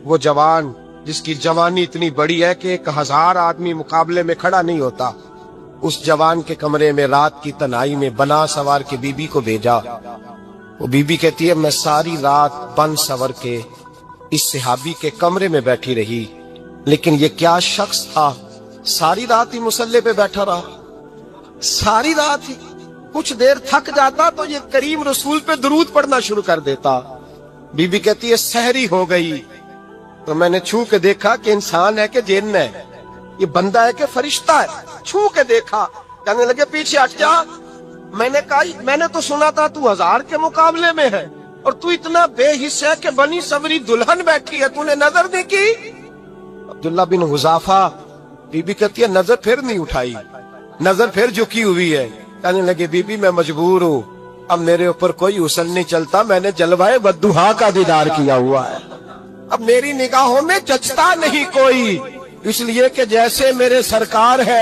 وہ جوان جس کی جوانی اتنی بڑی ہے کہ 1000 آدمی مقابلے میں کھڑا نہیں ہوتا، اس جوان کے کمرے میں رات کی تنہائی میں بنا سوار کے بی بی کو بھیجا۔ وہ بی بی کہتی ہے میں ساری رات بن سور کے اس صحابی کے کمرے میں بیٹھی رہی، لیکن یہ کیا شخص تھا، ساری رات ہی مصلے پہ بیٹھا رہا، ساری رات ہی۔ کچھ دیر تھک جاتا تو یہ کریم رسول پہ درود پڑھنا شروع کر دیتا۔ بی بی کہتی ہے سحری ہو گئی تو میں نے چھو کے دیکھا کہ انسان ہے کہ جن ہے، یہ بندہ ہے کہ فرشتہ ہے، چھو کے دیکھا، کہنے لگے پیچھے ہٹ جا۔ میں نے کہا میں نے تو سنا تھا تو 1000 کے مقابلے میں ہے اور تو اتنا بے حس ہے کہ بنی سوری دلہن بیٹھی ہے، تو نے نظر نہیں کی؟ عبداللہ بن حذافہ، بی بی کہتی ہے نظر پھر نہیں اٹھائی، نظر پھر جھکی ہوئی ہے۔ کہنے لگے بی بی میں مجبور ہوں، اب میرے اوپر کوئی حسن نہیں چلتا، میں نے جلوائے بدوحا کا دیدار کیا ہوا ہے، اب میری نگاہوں میں جچتا نہیں کوئی، اس لیے کہ جیسے میرے سرکار ہے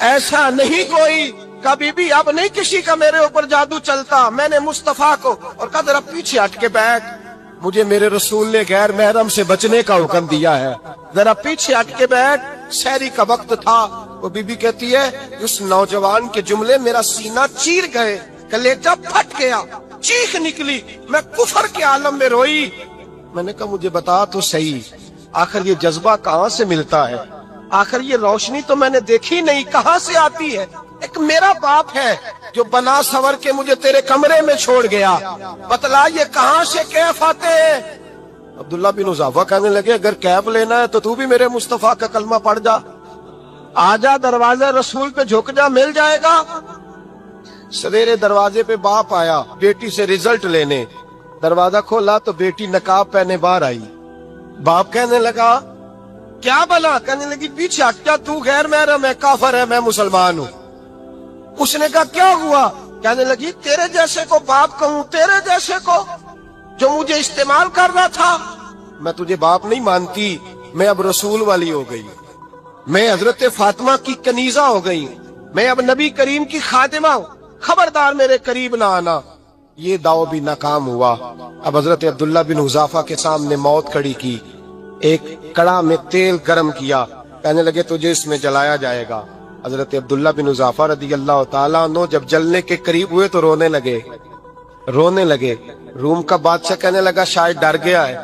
ایسا نہیں کوئی۔ کبھی بھی اب نہیں کسی کا میرے اوپر جادو چلتا۔ میں نے مصطفیٰ کو اور کہا ذرا پیچھے ہٹ کے بیٹھ، مجھے میرے رسول نے غیر محرم سے بچنے کا حکم دیا ہے، ذرا پیچھے ہٹ کے بیٹھ۔ سحری کا وقت تھا۔ وہ بی بی کہتی ہے اس نوجوان کے جملے میرا سینہ چیر گئے، کلیجہ پھٹ گیا، چیخ نکلی، میں کفر کے عالم میں روئی۔ میں نے کہا مجھے بتا تو صحیح، آخر یہ جذبہ کہاں سے ملتا ہے، آخر یہ روشنی تو میں نے دیکھی نہیں، کہاں سے آتی ہے؟ ایک میرا باپ ہے جو بنا سور کے مجھے تیرے کمرے میں چھوڑ گیا، بتلا یہ کہاں سے کیف آتے ہیں؟ عبداللہ بن حذافہ کہنے لگے اگر کیف لینا ہے تو بھی میرے مصطفیٰ کا کلمہ پڑھ جا، آجا دروازے رسول پہ جھک جا، مل جائے گا۔ سویرے دروازے پہ باپ آیا بیٹی سے رزلٹ لینے، دروازہ کھولا تو بیٹی نقاب پہنے باہر آئی۔ باپ کہنے لگا کیا بنا؟ کہنے لگی پیچھے ہٹ جا، تو غیر محرم ہے، کافر ہے، میں مسلمان ہوں۔ اس نے کہا کیا ہوا؟ کہنے لگی تیرے جیسے کو باپ کہوں، تیرے جیسے کو جو مجھے استعمال کر رہا تھا؟ میں تجھے باپ نہیں مانتی، میں اب رسول والی ہو گئی، میں حضرت فاطمہ کی کنیزہ ہو گئی، میں اب نبی کریم کی خادمہ ہوں، خبردار میرے قریب نہ آنا۔ یہ داؤ بھی ناکام ہوا۔ اب حضرت عبداللہ بن حذافہ کے سامنے موت کھڑی کی، ایک کڑا میں تیل گرم کیا، کہنے لگے تجھے اس میں جلایا جائے گا۔ حضرت عبداللہ بن حذافہ رضی اللہ تعالیٰ عنہ جب جلنے کے قریب ہوئے تو رونے لگے۔ روم کا بادشاہ کہنے لگا شاید ڈر گیا ہے،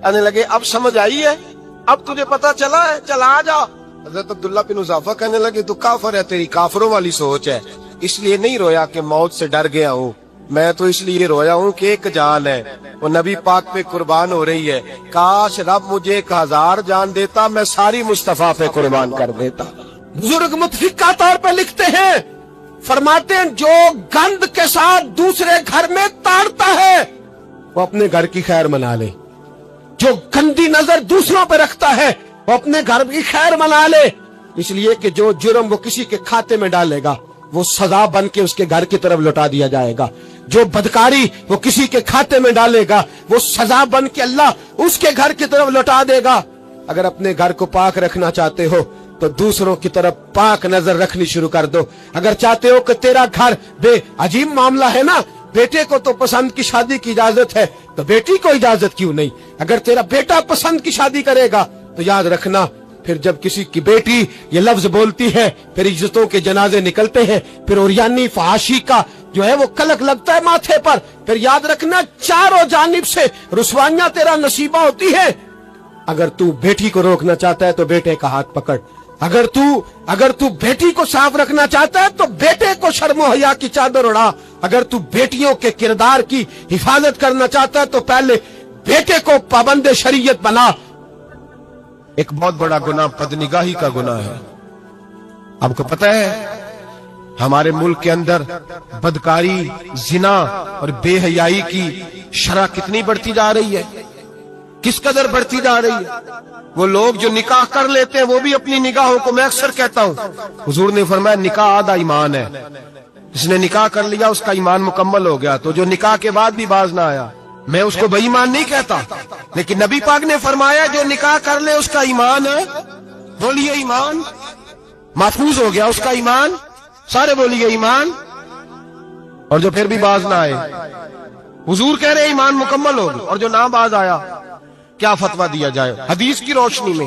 کہنے لگے اب سمجھ آئی ہے، اب تجھے پتا چلا ہے، چلا جا۔ حضرت عبداللہ بن حذافہ کہنے لگے تو کافر ہے، تیری کافروں والی سوچ ہے، اس لیے نہیں رویا کہ موت سے ڈر گیا ہوں، میں تو اس لیے رویا ہوں کہ ایک جان ہے وہ نبی پاک پہ قربان ہو رہی ہے، کاش رب مجھے 1000 جان دیتا، میں ساری مصطفیٰ پہ قربان کر دیتا۔ بزرگ متفقہ طور پہ لکھتے ہیں، فرماتے ہیں جو گند کے ساتھ دوسرے گھر میں تاڑتا ہے وہ اپنے گھر کی خیر منا لے، جو گندی نظر دوسروں پہ رکھتا ہے وہ اپنے گھر کی خیر منا لے، اس لیے کہ جو جرم وہ کسی کے کھاتے میں ڈالے گا وہ سزا بن کے اس کے گھر کی طرف لوٹا دیا جائے گا، جو بدکاری وہ کسی کے کھاتے میں ڈالے گا وہ سزا بن کے اللہ اس کے گھر کی طرف لوٹا دے گا۔ اگر اپنے گھر کو پاک رکھنا چاہتے ہو تو دوسروں کی طرف پاک نظر رکھنی شروع کر دو۔ اگر چاہتے ہو کہ تیرا گھر بے عجیب معاملہ ہے نا، بیٹے کو تو پسند کی شادی کی اجازت ہے تو بیٹی کو اجازت کیوں نہیں؟ اگر تیرا بیٹا پسند کی شادی کرے گا تو یاد رکھنا پھر جب کسی کی بیٹی یہ لفظ بولتی ہے پھر عزتوں کے جنازے نکلتے ہیں، پھر اوریانی فحاشی کا جو ہے وہ کلک لگتا ہے ماتھے پر، پھر یاد رکھنا چاروں جانب سے رسوائیاں تیرا نصیبہ ہوتی ہے۔ اگر تو بیٹی کو روکنا چاہتا ہے تو بیٹے کا ہاتھ پکڑ، اگر تو بیٹی کو صاف رکھنا چاہتا ہے تو بیٹے کو شرم و حیا کی چادر اڑا، اگر تو بیٹیوں کے کردار کی حفاظت کرنا چاہتا ہے تو پہلے بیٹے کو پابند شریعت بنا۔ ایک بہت بڑا گناہ بدنگاہی کا گناہ ہے۔ آپ کو پتہ ہے ہمارے ملک کے اندر بدکاری، زنا اور بے حیائی کی شرح کتنی بڑھتی جا رہی ہے، کس قدر بڑھتی جا رہی ہے۔ وہ لوگ جو نکاح کر لیتے ہیں وہ بھی اپنی نگاہوں کو، میں اکثر کہتا ہوں، حضور نے فرمایا نکاح آدھا ایمان ہے، جس نے نکاح کر لیا اس کا ایمان مکمل ہو گیا، تو جو نکاح کے بعد بھی باز نہ آیا میں اس کو بے ایمان نہیں کہتا، لیکن نبی پاک نے فرمایا جو نکاح کر لے اس کا ایمان ہے، بولیے ایمان، محفوظ ہو گیا اس کا ایمان، سارے بولیے ایمان، اور جو پھر بھی باز نہ آئے، حضور کہہ رہے ایمان مکمل ہو گیا، اور جو نہ باز آیا کیا فتویٰ دیا جائے حدیث کی روشنی میں؟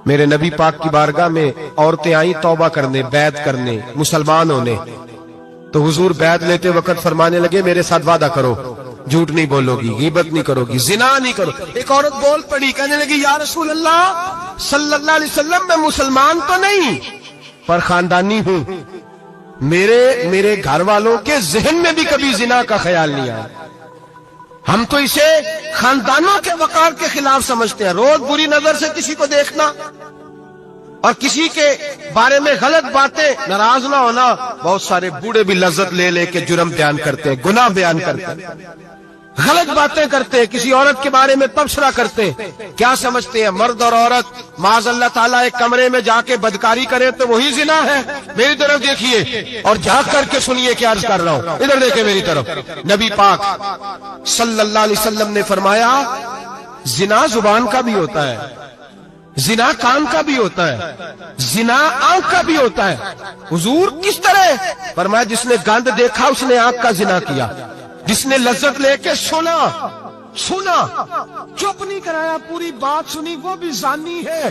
میرے نبی پاک کی بارگاہ میں عورتیں آئیں توبہ کرنے، بیعت کرنے، مسلمان ہونے، تو حضور بیعت لیتے وقت فرمانے لگے میرے ساتھ وعدہ کرو، جھوٹ نہیں بولو گی، غیبت نہیں کرو گی، زنا نہیں کرو۔ ایک عورت بول پڑی، کہنے لگی یا رسول اللہ صلی اللہ علیہ وسلم میں مسلمان تو نہیں پر خاندانی ہوں، میرے گھر والوں کے ذہن میں بھی کبھی زنا کا خیال نہیں آیا، ہم تو اسے خاندانوں کے وقار کے خلاف سمجھتے ہیں۔ روز بری نظر سے کسی کو دیکھنا اور کسی کے بارے میں غلط باتیں، ناراض نہ ہونا۔ بہت سارے بوڑھے بھی لذت لے لے کے جرم بیان کرتے ہیں، گناہ بیان کرتے ہیں، غلط باتیں کرتے ہیں، کسی عورت کے بارے میں تبصرہ کرتے ہیں۔ کیا سمجھتے ہیں مرد اور عورت معاذ اللہ تعالیٰ ایک کمرے میں جا کے بدکاری کرے تو وہی زنا ہے؟ میری طرف دیکھیے اور جھانک کر کے سنیے کیا عرض کر رہا ہوں، ادھر دیکھیں میری طرف۔ نبی پاک صلی اللہ علیہ وسلم نے فرمایا زنا زبان کا بھی ہوتا ہے، زنا کان کا بھی ہوتا ہے، زنا آنکھ کا بھی ہوتا ہے۔ حضور کس طرح؟ فرمایا جس نے گند دیکھا اس نے آنکھ کا زنا کیا، جس نے لذت لے کے سنا چپ نہیں کرایا، پوری بات سنی، وہ بھی زانی ہے،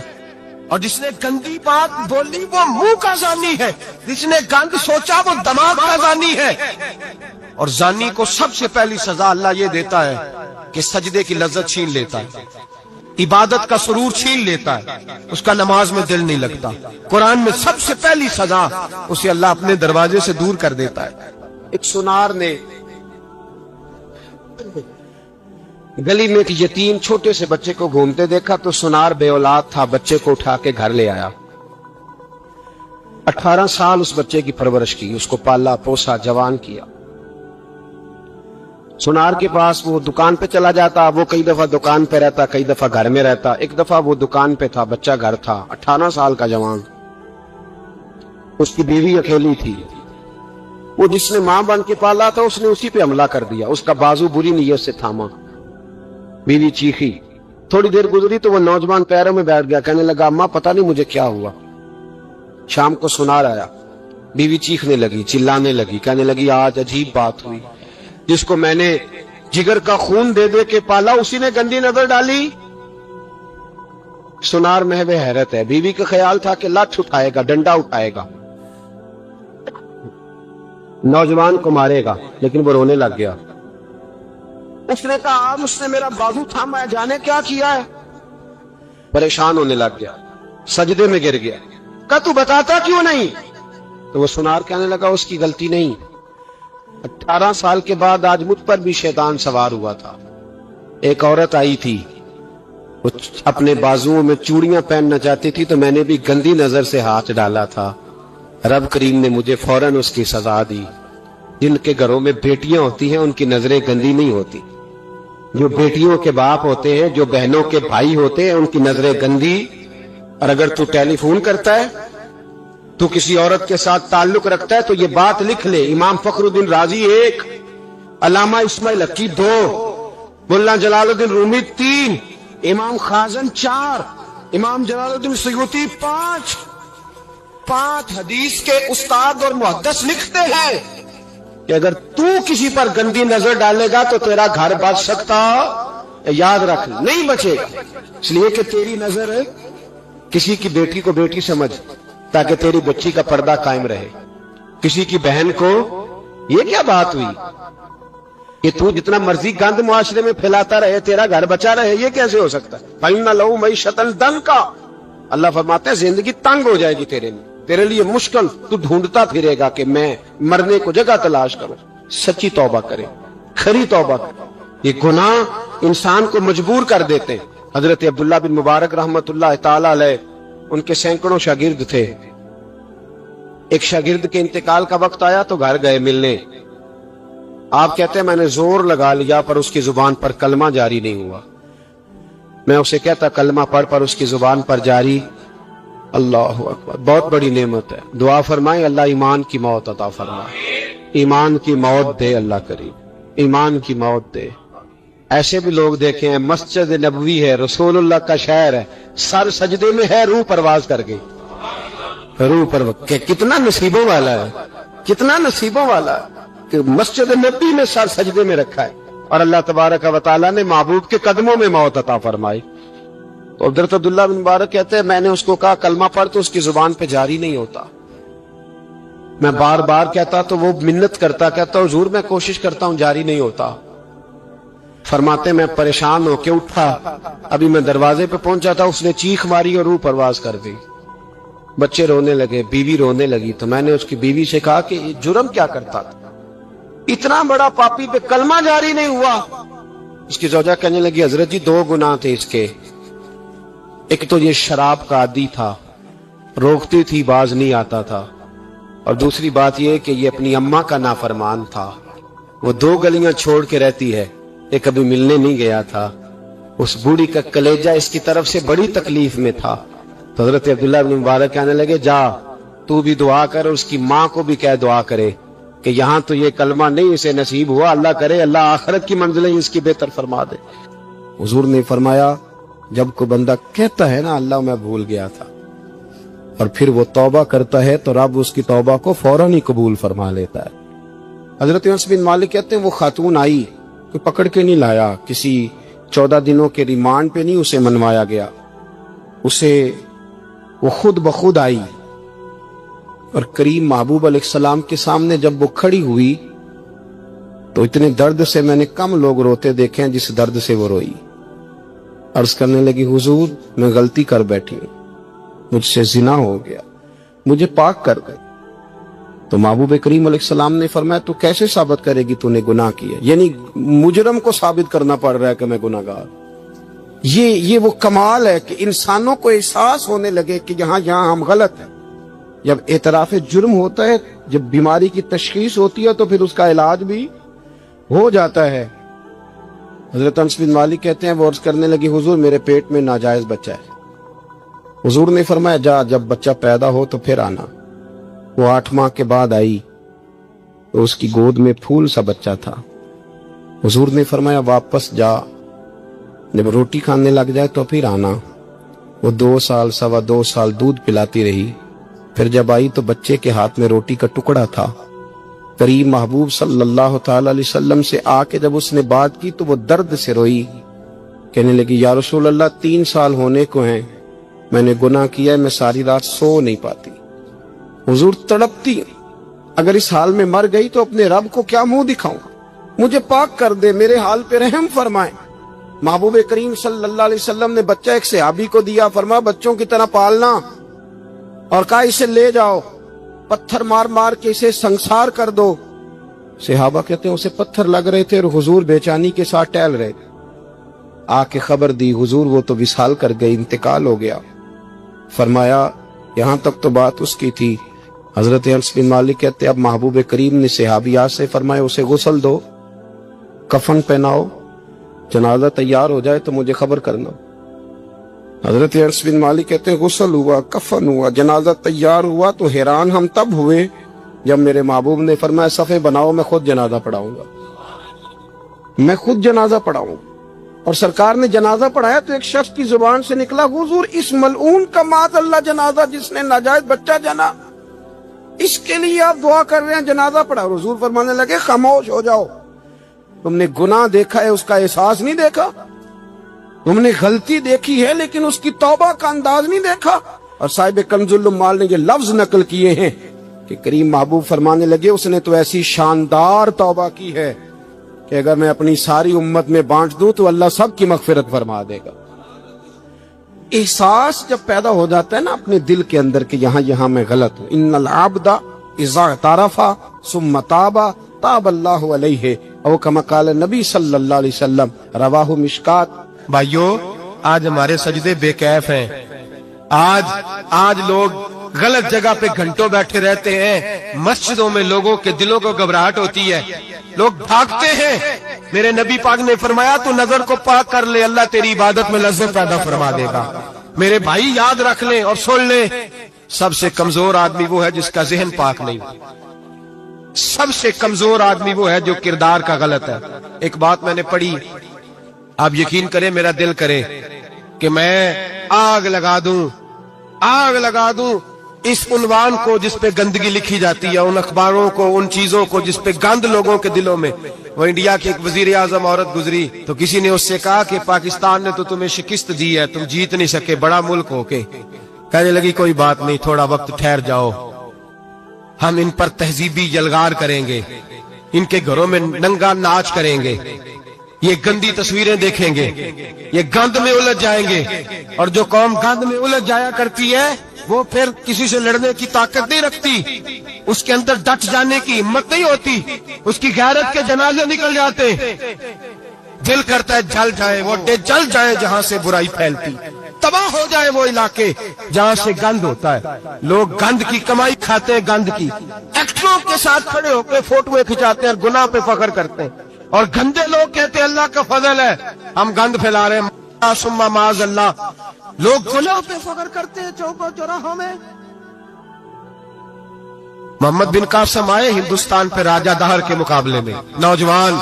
اور جس نے گندی بات بولی وہ منہ کا زانی ہے، جس نے گند سوچا وہ دماغ کا زانی ہے۔ اور زانی کو سب سے پہلی سزا اللہ یہ دیتا ہے کہ سجدے کی لذت چھین لیتا ہے، عبادت کا سرور چھین لیتا ہے، اس کا نماز میں دل نہیں لگتا۔ قرآن میں سب سے پہلی سزا اسے اللہ اپنے دروازے سے دور کر دیتا ہے۔ ایک سنار نے گلی میں ایک یتیم چھوٹے سے بچے کو گھومتے دیکھا تو سنار بے اولاد تھا، بچے کو اٹھا کے گھر لے آیا۔ 18 سال اس بچے کی پرورش کی، اس کو پالا پوسا، جوان کیا۔ سنار کے پاس وہ دکان پہ چلا جاتا، وہ کئی دفعہ دکان پہ رہتا، کئی دفعہ گھر میں رہتا۔ ایک دفعہ وہ دکان پہ تھا، بچہ گھر تھا، 18 سال کا جوان، اس کی بیوی اکیلی تھی۔ وہ جس نے ماں بن کے پالا تھا اس نے اسی پہ حملہ کر دیا، اس کا بازو بری نیت سے تھاما، بیوی چیخی۔ تھوڑی دیر گزری تو وہ نوجوان پیروں میں بیٹھ گیا، کہنے لگا اماں پتہ نہیں مجھے کیا ہوا۔ شام کو سنار آیا، بیوی چیخنے لگی، چلانے لگی، کہنے لگی آج عجیب بات ہوئی، جس کو میں نے جگر کا خون دے دے کے پالا اسی نے گندی نظر ڈالی۔ سنار محو حیرت ہے، بیوی کا خیال تھا کہ لٹھ اٹھائے گا، ڈنڈا اٹھائے گا، نوجوان کو مارے گا، لیکن وہ رونے لگ گیا۔ اس نے کہا اس نے میرا بازو تھاما ہے، جانے کیا کیا ہے۔ پریشان ہونے لگ گیا، سجدے میں گر گیا، کہا تو بتاتا کیوں نہیں؟ تو وہ سنار کہنے لگا اس کی غلطی نہیں، 18 سال کے بعد آج مجھ پر بھی شیطان سوار ہوا تھا۔ ایک عورت آئی تھی، وہ اپنے بازوؤں میں چوڑیاں پہننا چاہتی تھی تو میں نے بھی گندی نظر سے ہاتھ ڈالا تھا، رب کریم نے مجھے فوراً اس کی سزا دی۔ جن کے گھروں میں بیٹیاں ہوتی ہیں ان کی نظریں گندی نہیں ہوتی، جو بیٹیوں کے باپ ہوتے ہیں، جو بہنوں کے بھائی ہوتے ہیں، ان کی نظریں گندی۔ اور اگر تو ٹیلی فون کرتا ہے، تو کسی عورت کے ساتھ تعلق رکھتا ہے تو یہ بات لکھ لے، امام فخر الدین رازی 1، علامہ اسماعیل حقی 2، مولانا جلال الدین رومی 3، امام خازن 4، امام جلال الدین سیوطی 5 حدیث کے استاد اور محدث لکھتے ہیں کہ اگر تو کسی پر گندی نظر ڈالے گا تو تیرا گھر بچ سکتا، یاد رکھ نہیں بچے گا، اس لیے کہ تیری نظر کسی کی بیٹی کو بیٹی سمجھ تاکہ تیری بچی کا پردہ قائم رہے، کسی کی بہن کو۔ یہ کیا بات ہوئی کہ تو جتنا مرضی گند معاشرے میں پھیلاتا رہے تیرا گھر بچا رہے؟ یہ کیسے ہو سکتا ہے؟ فَإِنَّ لَهُ مَعِيشَةً ضَنْكَ، اللہ فرماتے ہیں زندگی تنگ ہو جائے گی تیرے لیے مشکل، تو ڈھونڈتا پھرے گا کہ میں مرنے کو جگہ تلاش کروں۔ سچی توبہ کرے، کھری توبہ کرے۔ یہ گناہ انسان کو مجبور کر دیتے ہیں۔ حضرت عبداللہ بن مبارک رحمت اللہ تعالی علیہ، ان کے سینکڑوں شاگرد تھے، ایک شاگرد کے انتقال کا وقت آیا تو گھر گئے ملنے۔ آپ کہتے ہیں میں نے زور لگا لیا پر اس کی زبان پر کلمہ جاری نہیں ہوا۔ میں اسے کہتا کلمہ پڑھ پر اس کی زبان پر جاری۔ اللہ اکبر، بہت بڑی نعمت ہے۔ دعا فرمائیں اللہ ایمان کی موت عطا فرمائے، ایمان کی موت دے اللہ کریم، ایمان کی موت دے۔ ایسے بھی لوگ دیکھے ہیں، مسجد نبوی ہے، رسول اللہ کا شہر ہے، سر سجدے میں ہے، روح پرواز کر گئی، روح پرواز۔ کتنا نصیبوں والا ہے، کتنا نصیبوں والا ہے کہ مسجد نبی میں سر سجدے میں رکھا ہے۔ اور اللہ تبارک و تعالیٰ نے محبوب کے قدموں میں موت عطا فرمائی۔ تو حضرت عبداللہ بن مبارک کہتے ہیں میں نے اس کو کہا کلمہ پڑھ، تو اس کی زبان پہ جاری نہیں ہوتا۔ میں بار بار کہتا تو وہ منت کرتا، کہتا حضور میں کوشش کرتا ہوں جاری نہیں ہوتا۔ فرماتے میں پریشان ہو کے اٹھا، ابھی میں دروازے پہ پہنچا تھا، اس نے چیخ ماری اور روح پرواز کر دی۔ بچے رونے لگے، بیوی رونے لگی، تو میں نے اس کی بیوی سے کہا کہ یہ جرم کیا کرتا تھا، اتنا بڑا پاپی پہ کلمہ جاری نہیں ہوا۔ اس کی زوجہ کہنے لگی حضرت جی 2 گناہ تھے اس کے، ایک تو یہ شراب کا عادی تھا، روکتی تھی باز نہیں آتا تھا، اور دوسری بات یہ کہ یہ اپنی اماں کا نافرمان تھا، وہ 2 گلیاں چھوڑ کے رہتی ہے، یہ کبھی ملنے نہیں گیا تھا، اس بوڑھی کا کلیجہ اس کی طرف سے بڑی تکلیف میں تھا۔ تو حضرت عبداللہ بن مبارک کہنے لگے جا تو بھی دعا کر، اور اس کی ماں کو بھی کہہ دعا کرے کہ یہاں تو یہ کلمہ نہیں اسے نصیب ہوا، اللہ کرے اللہ آخرت کی منزلیں اس کی بہتر فرما دے۔ حضور نے فرمایا جب کوئی بندہ کہتا ہے نا اللہ میں بھول گیا تھا، اور پھر وہ توبہ کرتا ہے تو رب اس کی توبہ کو فوراً ہی قبول فرما لیتا ہے۔ حضرت انس بن مالک کہتے ہیں وہ خاتون آئی، کوئی پکڑ کے نہیں لایا، کسی 14 دنوں کے ریمانڈ پہ نہیں اسے منوایا گیا، اسے وہ خود بخود آئی، اور کریم محبوب علیہ السلام کے سامنے جب وہ کھڑی ہوئی تو اتنے درد سے میں نے کم لوگ روتے دیکھے ہیں جس درد سے وہ روئی۔ عرض کرنے لگی حضور میں غلطی کر بیٹھی ہوں، مجھ سے زنا ہو گیا، مجھے پاک کر دے۔ تو محبوب کریم علیہ السلام نے فرمایا تو کیسے ثابت کرے گی تو نے گناہ کیا؟ یعنی مجرم کو ثابت کرنا پڑ رہا ہے کہ میں گناہ گار۔ یہ وہ کمال ہے کہ انسانوں کو احساس ہونے لگے کہ یہاں ہم غلط ہیں۔ جب اعتراف جرم ہوتا ہے، جب بیماری کی تشخیص ہوتی ہے تو پھر اس کا علاج بھی ہو جاتا ہے۔ حضرت انس بن مالک کہتے ہیں وہ عرض کرنے لگی حضور میرے پیٹ میں ناجائز بچہ ہے۔ حضور نے فرمایا جا جب بچہ پیدا ہو تو پھر آنا۔ وہ 8 ماہ کے بعد آئی تو اس کی گود میں پھول سا بچہ تھا۔ حضور نے فرمایا واپس جا، جب روٹی کھانے لگ جائے تو پھر آنا۔ وہ 2 سال 2.25 سال دودھ پلاتی رہی، پھر جب آئی تو بچے کے ہاتھ میں روٹی کا ٹکڑا تھا۔ کریم محبوب صلی اللہ تعالی علیہ وسلم سے آ کے جب اس نے بات کی تو وہ درد سے روئی، کہنے لگی یا رسول اللہ 3 سال ہونے کو ہیں، میں نے گناہ کیا ہے، میں ساری رات سو نہیں پاتی۔ حضور تڑپتی اگر اس حال میں مر گئی تو اپنے رب کو کیا منہ دکھاؤں، مجھے پاک کر دے، میرے حال پہ رحم فرمائے۔ محبوب کریم صلی اللہ علیہ وسلم نے بچہ ایک صحابی کو دیا، فرمایا بچوں کی طرح پالنا، اور کہا اسے لے جاؤ، پتھر مار مار کے اسے سنسار کر دو۔ صحابہ کہتے ہیں اسے پتھر لگ رہے تھے اور حضور بے چینی کے ساتھ ٹہل رہے تھے۔ آ کے خبر دی حضور وہ تو وصال کر گئے، انتقال ہو گیا۔ فرمایا یہاں تک تو بات اس کی تھی۔ حضرت انس بن مالک کہتے اب محبوب کریم نے صحابیات سے فرمایا اسے غسل دو، کفن پہناؤ، جنازہ تیار ہو جائے تو مجھے خبر کرنا۔ حضرت انس بن مالک کہتے ہیں غسل ہوا، کفن ہوا، جنازہ تیار ہوا تو حیران ہم تب ہوئے جب میرے محبوب نے فرمایا صفے بناؤ، میں خود جنازہ پڑھاؤں گا، میں خود جنازہ پڑھاؤں گا۔ اور سرکار نے جنازہ پڑھایا تو ایک شخص کی زبان سے نکلا حضور اس ملعون کا معاذ اللہ جنازہ جس نے ناجائز بچہ جنا، اس کے لیے آپ دعا کر رہے ہیں، جنازہ پڑھا۔ حضور فرمانے لگے خاموش ہو جاؤ، تم نے گناہ دیکھا ہے اس کا احساس نہیں دیکھا، تم نے غلطی دیکھی ہے لیکن اس کی توبہ کا انداز نہیں دیکھا۔ اور صاحب کنز العمال نے یہ لفظ نقل کیے ہیں کہ کریم محبوب فرمانے لگے اس نے تو ایسی شاندار توبہ کی ہے کہ اگر میں اپنی ساری امت میں بانٹ دوں تو اللہ سب کی مغفرت فرما دے گا۔ احساس جب پیدا ہو جاتا ہے نا اپنے دل کے اندر کہ یہاں میں غلط ہوں، ان العبد اذا اعترف ثم تاب تاب اللہ علیہ، او کما قال نبی صلی اللہ علیہ وسلم، رواہ مشکات۔ بھائیو آج ہمارے سجدے بے کیف ہیں، آج لوگ غلط جگہ پہ گھنٹوں بیٹھے رہتے ہیں، مسجدوں میں لوگوں کے دلوں کو گھبراہٹ ہوتی ہے، لوگ بھاگتے ہیں۔ میرے نبی پاک نے فرمایا تو نظر کو پاک کر لے، اللہ تیری عبادت میں لذت پیدا فرما دے گا۔ میرے بھائی یاد رکھ لیں اور سن لیں، سب سے کمزور آدمی وہ ہے جس کا ذہن پاک نہیں، سب سے کمزور آدمی وہ ہے جو کردار کا غلط ہے۔ ایک بات میں نے پڑھی، آپ یقین کریں میرا دل کرے کہ میں آگ لگا دوں اس عنوان کو جس پہ گندگی لکھی جاتی ہے، ان اخباروں کو، ان چیزوں کو جس پہ گند لوگوں کے دلوں میں. وہ انڈیا کی ایک وزیر اعظم عورت گزری تو کسی نے اس سے کہا کہ پاکستان نے تو تمہیں شکست دی ہے، تم جیت نہیں سکے بڑا ملک ہو کے. کہنے لگی کوئی بات نہیں، تھوڑا وقت ٹھہر جاؤ، ہم ان پر تہذیبی یلغار کریں گے، ان کے گھروں میں ننگا ناچ کریں گے، یہ گندی تصویریں دیکھیں گے، یہ گند میں الجھ جائیں گے. اور جو قوم گند میں الجھ جایا کرتی ہے وہ پھر کسی سے لڑنے کی طاقت نہیں رکھتی، اس کے اندر ڈٹ جانے کی ہمت نہیں ہوتی، اس کی غیرت کے جنازے نکل جاتے. دل کرتا ہے جل جائے وہ جل جائے جہاں سے برائی پھیلتی، تباہ ہو جائے وہ علاقے جہاں سے گند ہوتا ہے. لوگ گند کی کمائی کھاتے ہیں، گند کی ایکٹروں کے ساتھ کھڑے ہو کے فوٹویں کھچاتے ہیں اور گناہ پہ فخر کرتے ہیں. اور گندے لوگ کہتے ہیں اللہ کا فضل ہے ہم گند پھیلا رہے ہیں، ثم معاذ اللہ. لوگ گناہ پہ فخر کرتے ہیں چوکوں چوراہوں میں. محمد بن قاسم آئے ہندوستان پہ راجہ دہر کے مقابلے میں، نوجوان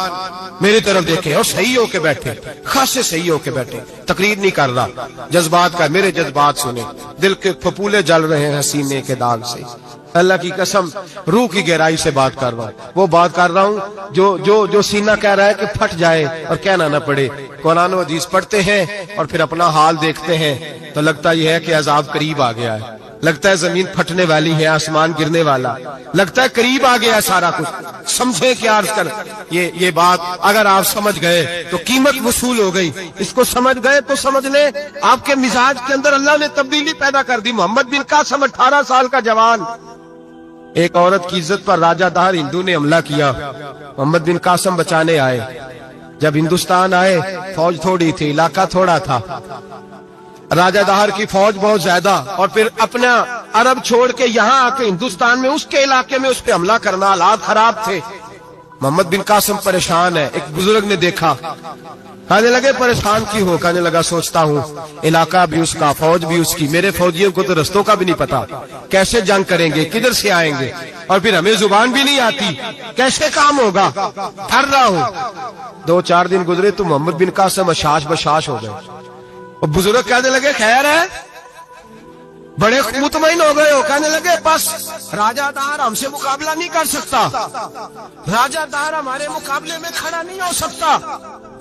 میری طرف دیکھے اور صحیح ہو کے بیٹھے، خاصے صحیح ہو کے بیٹھے، تقریر نہیں کر رہا، جذبات کا. میرے جذبات سنے، دل کے پھپولے جل رہے ہیں سینے کے داغ سے. اللہ کی قسم روح کی گہرائی سے بات کر رہا ہوں، وہ بات کر رہا ہوں جو سینہ کہہ رہا ہے کہ پھٹ جائے اور کہنا نہ پڑے. قرآن و حدیث پڑھتے ہیں اور پھر اپنا حال دیکھتے ہیں تو لگتا یہ ہے کہ عذاب قریب آ گیا ہے، لگتا ہے زمین پھٹنے والی ہے، آسمان گرنے والا، لگتا ہے قریب آ گیا ہے سارا کچھ. سمجھے کہ عرض کر یہ بات اگر آپ سمجھ گئے تو قیمت وصول ہو گئی. اس کو سمجھ گئے تو سمجھ لیں آپ کے مزاج کے اندر اللہ نے تبدیلی پیدا کر دی. محمد بن قاسم 18 سال کا جوان، ایک عورت کی عزت پر راجہ دہر ہندو نے حملہ کیا، محمد بن قاسم بچانے آئے. جب ہندوستان آئے فوج تھوڑی تھی، علاقہ تھوڑا تھا، راجہ دہر کی فوج بہت زیادہ، اور پھر اپنا عرب چھوڑ کے یہاں آ کے ہندوستان میں اس کے علاقے میں اس پہ حملہ کرنا، حالات خراب تھے. محمد بن قاسم پریشان ہے. ایک بزرگ نے دیکھا، کہنے لگے پریشان کی ہو؟ کہنے لگا سوچتا ہوں علاقہ بھی اس کا، فوج بھی اس کی، میرے فوجیوں کو تو رستوں کا بھی نہیں پتا، کیسے جنگ کریں گے، کدھر سے آئیں گے، اور پھر ہمیں زبان بھی نہیں آتی، کیسے کام ہوگا، ڈر رہا ہوں. 2-4 دن گزرے تو محمد بن قاسم اشاش بشاش ہو گئے. اور بزرگ کہنے لگے خیر ہے، بڑے مطمئن ہو گئے ہو. کہنے لگے بس راجہ دہر ہم سے مقابلہ نہیں کر سکتا، راجہ دہر ہمارے مقابلے میں کھڑا نہیں ہو سکتا.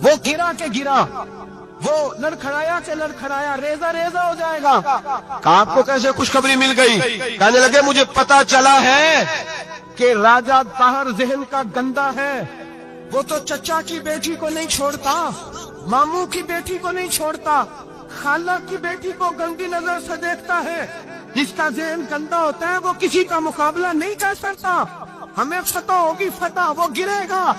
وہ گرا کے گرا، وہ لڑکھڑایا کے لڑکھڑایا، ریزہ ریزہ ہو جائے گا. آپ کو کیسے خوشخبری مل گئی؟ کہنے لگے مجھے پتا چلا ہے کہ راجہ دہر ذہن کا گندا ہے، وہ تو چچا کی بیٹی کو نہیں چھوڑتا، ماموں کی بیٹی کو نہیں چھوڑتا، خالہ کی بیٹی کو گندی نظر سے دیکھتا ہے. جس کا ذہن گندا ہوتا ہے وہ کسی کا مقابلہ نہیں کر سکتا. ہمیں فتح ہوگی، فتح، وہ گرے گا.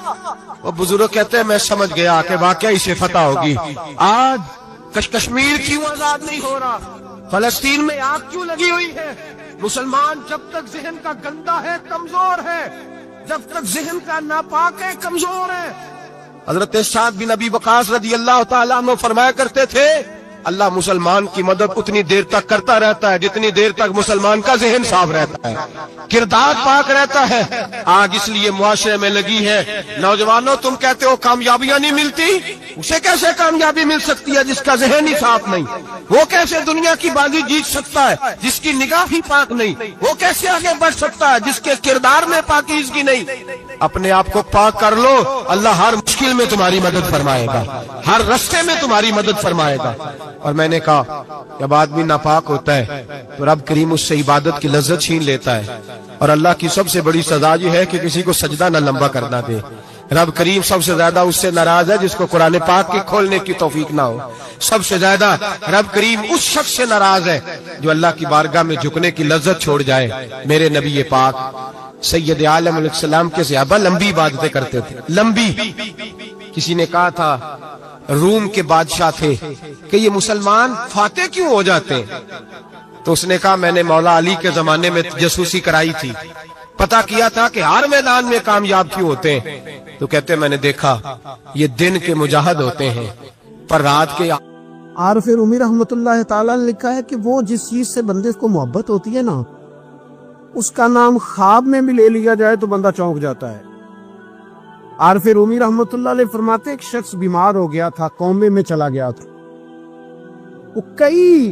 وہ بزرگ کہتے ہیں میں سمجھ گیا کہ واقعی اسے فتح ہوگی. آج کشمیر کیوں آزاد نہیں ہو رہا، فلسطین میں آگ کیوں لگی ہوئی ہے؟ مسلمان جب تک ذہن کا گندا ہے کمزور ہے، جب تک ذہن کا ناپاک ہے کمزور ہے. حضرت سعد بن ابی وقاص رضی اللہ تعالیٰ عنہ فرمایا کرتے تھے اللہ مسلمان کی مدد اتنی دیر تک کرتا رہتا ہے جتنی دیر تک مسلمان کا ذہن صاف رہتا ہے، کردار پاک رہتا ہے. آگ اس لیے معاشرے میں لگی ہے. نوجوانوں تم کہتے ہو کامیابیاں نہیں ملتی، اسے کیسے کامیابی مل سکتی ہے جس کا ذہن ہی صاف نہیں؟ وہ کیسے دنیا کی بازی جیت سکتا ہے جس کی نگاہ ہی پاک نہیں؟ وہ کیسے آگے بڑھ سکتا ہے جس کے کردار میں پاکیزگی نہیں؟ اپنے آپ کو پاک کر لو، اللہ ہر مشکل میں تمہاری مدد فرمائے گا، ہر رستے میں تمہاری مدد فرمائے گا. اور میں نے کہا جب آدمی ناپاک ہوتا ہے تو رب کریم اس سے عبادت کی لذت چھین لیتا ہے. اور اللہ کی سب سے بڑی سزا یہ ہے کہ کسی کو سجدہ نہ لمبا کرنا دے. رب کریم سب سے زیادہ اس سے ناراض ہے جس کو قرآن پاک کے کھولنے کی توفیق نہ ہو. سب سے زیادہ رب کریم اس شخص سے ناراض ہے جو اللہ کی بارگاہ میں جھکنے کی لذت چھوڑ جائے. میرے نبی پاک سید عالم علیہ السلام کے صحابہ لمبی عبادتیں کرتے تھے، لمبی. کسی نے کہا تھا روم کے بادشاہ تھے کہ یہ مسلمان فاتح کیوں ہو جاتے ہیں؟ تو اس نے کہا میں نے مولا علی کے زمانے میں جاسوسی کرائی تھی، پتا کیا تھا کہ ہر میدان میں کامیاب کیوں ہوتے ہیں. تو کہتے میں نے دیکھا یہ دن کے مجاہد ہوتے ہیں پر رات کے. عارف رومی رحمۃ اللہ تعالیٰ نے لکھا ہے کہ وہ جس چیز سے بندے کو محبت ہوتی ہے نا، اس کا نام خواب میں بھی لے لیا جائے تو بندہ چونک جاتا ہے. عارف رومی رحمۃ اللہ علیہ فرماتے ایک شخص بیمار ہو گیا تھا، کومے میں چلا گیا تھا. وہ کئی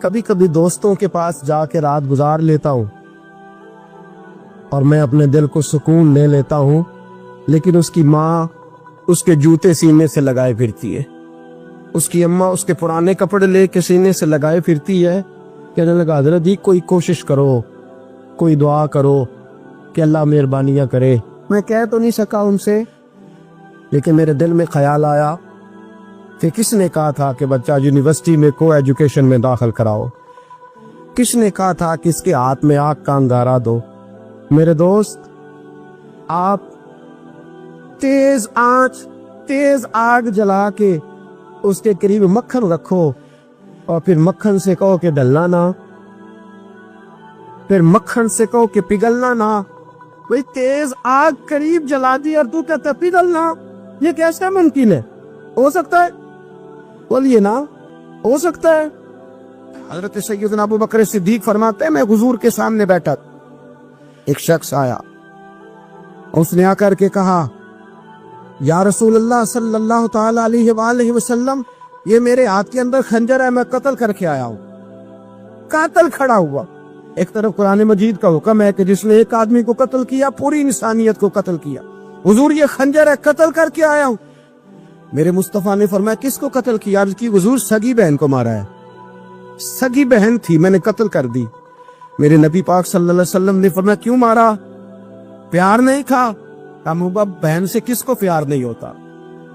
کبھی کبھی دوستوں کے پاس جا کے رات گزار لیتا ہوں اور میں اپنے دل کو سکون لے لیتا ہوں، لیکن اس کی ماں اس کے جوتے سینے سے لگائے پھرتی ہے، اس کی اماں اس کے پرانے کپڑے لے کے سینے سے لگائے پھرتی ہے۔ کہنے لگا حضرت جی کوئی کوشش کرو، کوئی دعا کرو کہ اللہ مہربانیاں کرے۔ میں کہہ تو نہیں سکا ان سے، لیکن میرے دل میں خیال آیا کہ کس نے کہا تھا کہ بچہ یونیورسٹی میں کو ایجوکیشن میں داخل کراؤ، کس نے کہا تھا کہ اس کے ہاتھ میں آگ کا انگارہ دو۔ میرے دوست، آپ تیز آگ جلا کے اس کے قریب مکھن رکھو اور پھر مکھن سے کہو کہ ڈلنا نہ، پھر مکھن سے کہو کہ پگھلنا نہ۔ بھئی تیز آگ قریب جلا دی اور تو کہتا پگھلنا، یہ کیسا ممکن ہے؟ ہو سکتا ہے؟ بولیے نا، ہو سکتا ہے؟ حضرت سیدنا ابو بکر صدیق فرماتے ہیں میں حضور کے سامنے بیٹھا، ایک شخص آیا، اس نے آ کر کے کہا یا رسول اللہ صلی اللہ تعالی علیہ وآلہ وسلم، یہ میرے ہاتھ کے اندر خنجر ہے، میں قتل کر کے آیا ہوں۔ قاتل کھڑا ہوا، ایک طرف قرآن مجید کا حکم ہے کہ جس نے ایک آدمی کو قتل کیا پوری انسانیت کو قتل کیا، حضور یہ خنجر ہے، قتل کر کے آیا ہوں۔ میرے مصطفیٰ نے فرمایا کس کو قتل کیا؟ عرض کی حضور سگی بہن کو مارا ہے، سگی بہن تھی، میں نے قتل کر دی۔ میرے نبی پاک صلی اللہ علیہ وسلم نے فرمایا کیوں مارا؟ پیار نہیں تھا؟ محبوبہ بہن سے کس کو پیار نہیں ہوتا،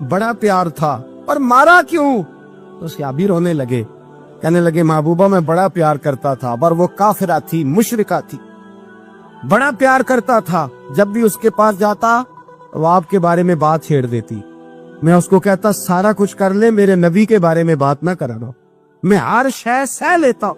بڑا پیار تھا، پر مارا کیوں؟ تو صحابی رونے لگے، کہنے لگے محبوبہ میں بڑا پیار کرتا تھا، پر وہ کافرہ تھی، مشرکہ تھی، بڑا پیار کرتا تھا، جب بھی اس کے پاس جاتا وہ آپ کے بارے میں بات چھیڑ دیتی، میں اس کو کہتا سارا کچھ کر لے میرے نبی کے بارے میں بات نہ کرنا، میں ہر شے سہ لیتا،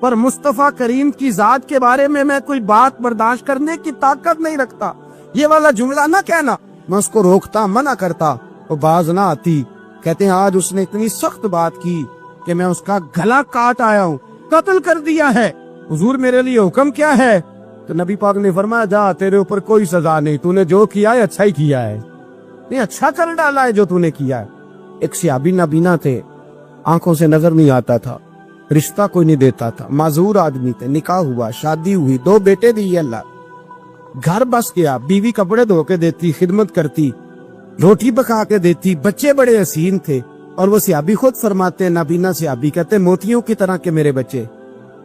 پر مصطفیٰ کریم کی ذات کے بارے میں کوئی بات برداشت کرنے کی طاقت نہیں رکھتا، یہ والا جملہ نہ کہنا۔ میں اس کو روکتا، منع کرتا، وہ باز نہ آتی۔ کہتے ہیں آج اس نے اتنی سخت بات کی کہ میں اس کا گلا کاٹ آیا ہوں، قتل کر دیا ہے۔ حضور میرے لیے حکم کیا ہے؟ تو نبی پاک نے فرمایا جا، تیرے اوپر کوئی سزا نہیں، تو نے جو کیا ہے اچھا ہی کیا ہے، نہیں اچھا کر ڈالا ہے جو تو نے کیا ہے۔ ایک صحابی نابینا تھے، آنکھوں سے نظر نہیں آتا تھا، رشتہ کوئی نہیں دیتا تھا، معذور آدمی تھے، نکاح ہوا، شادی ہوئی، 2 بیٹے دیے اللہ، گھر بس گیا، بیوی کپڑے دھو کے دیتی، خدمت کرتی، روٹی پکا کے دیتی، بچے بڑے حسین تھے، اور وہ صحابی خود فرماتے ہیں، نابینا صحابی کہتے ہیں موتیوں کی طرح کے میرے بچے،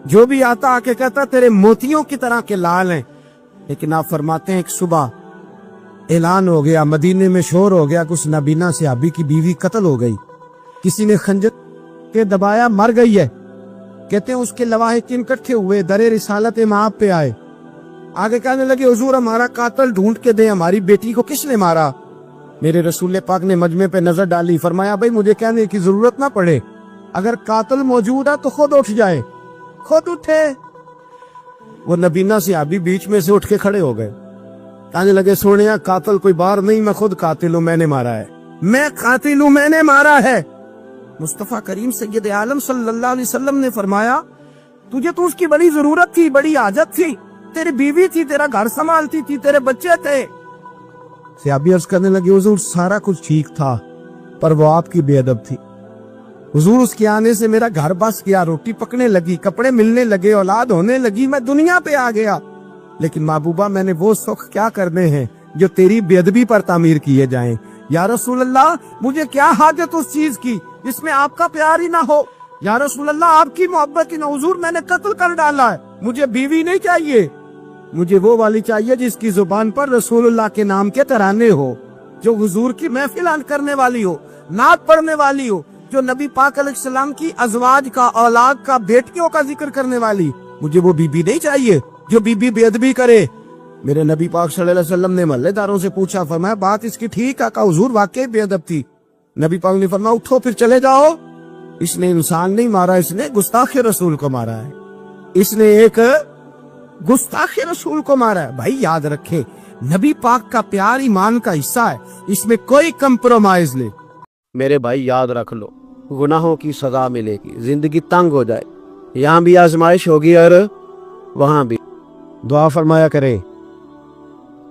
جو بھی آتا آ کے کہتا تیرے موتیوں کی طرح کے لال ہیں۔ لیکن آپ فرماتے ہیں ایک صبح اعلان ہو گیا، مدینے میں شور ہو گیا کہ اس نابینا صحابی کی بیوی قتل ہو گئی، کسی نے خنجر کے دبایا، مر گئی ہے۔ کہتے ہیں اس کے لواحقین اکٹھے ہوئے، در رسالت مآب پہ آئے، آگے کہنے لگے حضور ہمارا قاتل ڈھونڈ کے دیں، ہماری بیٹی کو کس نے مارا؟ میرے رسول پاک نے مجمع پہ نظر ڈالی، فرمایا بھائی مجھے کہنے کی ضرورت نہ پڑے، اگر قاتل موجود ہے تو خود اٹھ جائے۔ خود اٹھے، وہ نبینا صحابی بیچ میں سے اٹھ کے کھڑے ہو گئے، کہنے لگے سونیا قاتل کوئی بار نہیں، میں خود قاتل ہوں، میں نے مارا ہے، میں قاتل ہوں، میں نے مارا ہے۔ مصطفیٰ کریم سید عالم صلی اللہ علیہ وسلم نے فرمایا تجھے تو اس کی بڑی ضرورت تھی، بڑی حاجت تھی، تیری بیوی تھی، تیرا گھر سنبھالتی تھی، تیرے بچے تھے۔ صحابی عرض کرنے لگے حضور سارا کچھ ٹھیک تھا، پر وہ آپ کی بے ادب تھی، حضور اس کے آنے سے میرا گھر بس گیا، روٹی پکنے لگی، کپڑے ملنے لگے، اولاد ہونے لگی، میں دنیا پہ آ گیا، لیکن محبوبہ میں نے وہ سخ کیا کرنے ہیں جو تیری بے ادبی پر تعمیر کیے جائیں۔ یا رسول اللہ مجھے کیا حاجت اس چیز کی جس میں آپ کا پیار ہی نہ ہو، یا رسول اللہ آپ کی محبت ہی نہ، حضور میں نے قتل کر ڈالا ہے، مجھے بیوی نہیں چاہیے، مجھے وہ والی چاہیے جس کی زبان پر رسول اللہ کے نام کے ترانے ہو، جو حضور کی محفل کرنے والی ہو، نعت پڑھنے والی ہو، جو نبی پاک علیہ السلام کی ازواج کا، اولاد کا، بیٹیوں کا ذکر کرنے والی۔ مجھے وہ بیوی نہیں چاہیے جو بیوی بے ادبی کرے۔ میرے نبی پاک صلی اللہ علیہ وسلم نے محلے داروں سے پوچھا، فرمایا بات اس کی ٹھیک ہے؟ کہا حضور واقعی بے ادب تھی۔ نبی پاک نے فرمایا اٹھو پھر چلے جاؤ، اس نے انسان نہیں مارا، اس نے گستاخ رسول کو مارا ہے، اس نے ایک گستاخ رسول کو مارا ہے۔ بھائی یاد رکھیں نبی پاک کا پیار ایمان کا حصہ ہے، اس میں کوئی کمپرومائز نہیں۔ میرے بھائی یاد رکھ لو، گناہوں کی سزا ملے گی، زندگی تنگ ہو جائے، یہاں بھی آزمائش ہوگی اور وہاں بھی۔ دعا فرمایا کریں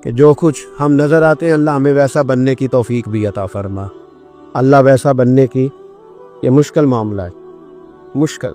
کہ جو کچھ ہم نظر آتے ہیں اللہ ہمیں ویسا بننے کی توفیق بھی عطا فرما۔ اللہ ویسا بننے کی یہ مشکل معاملہ ہے، مشکل،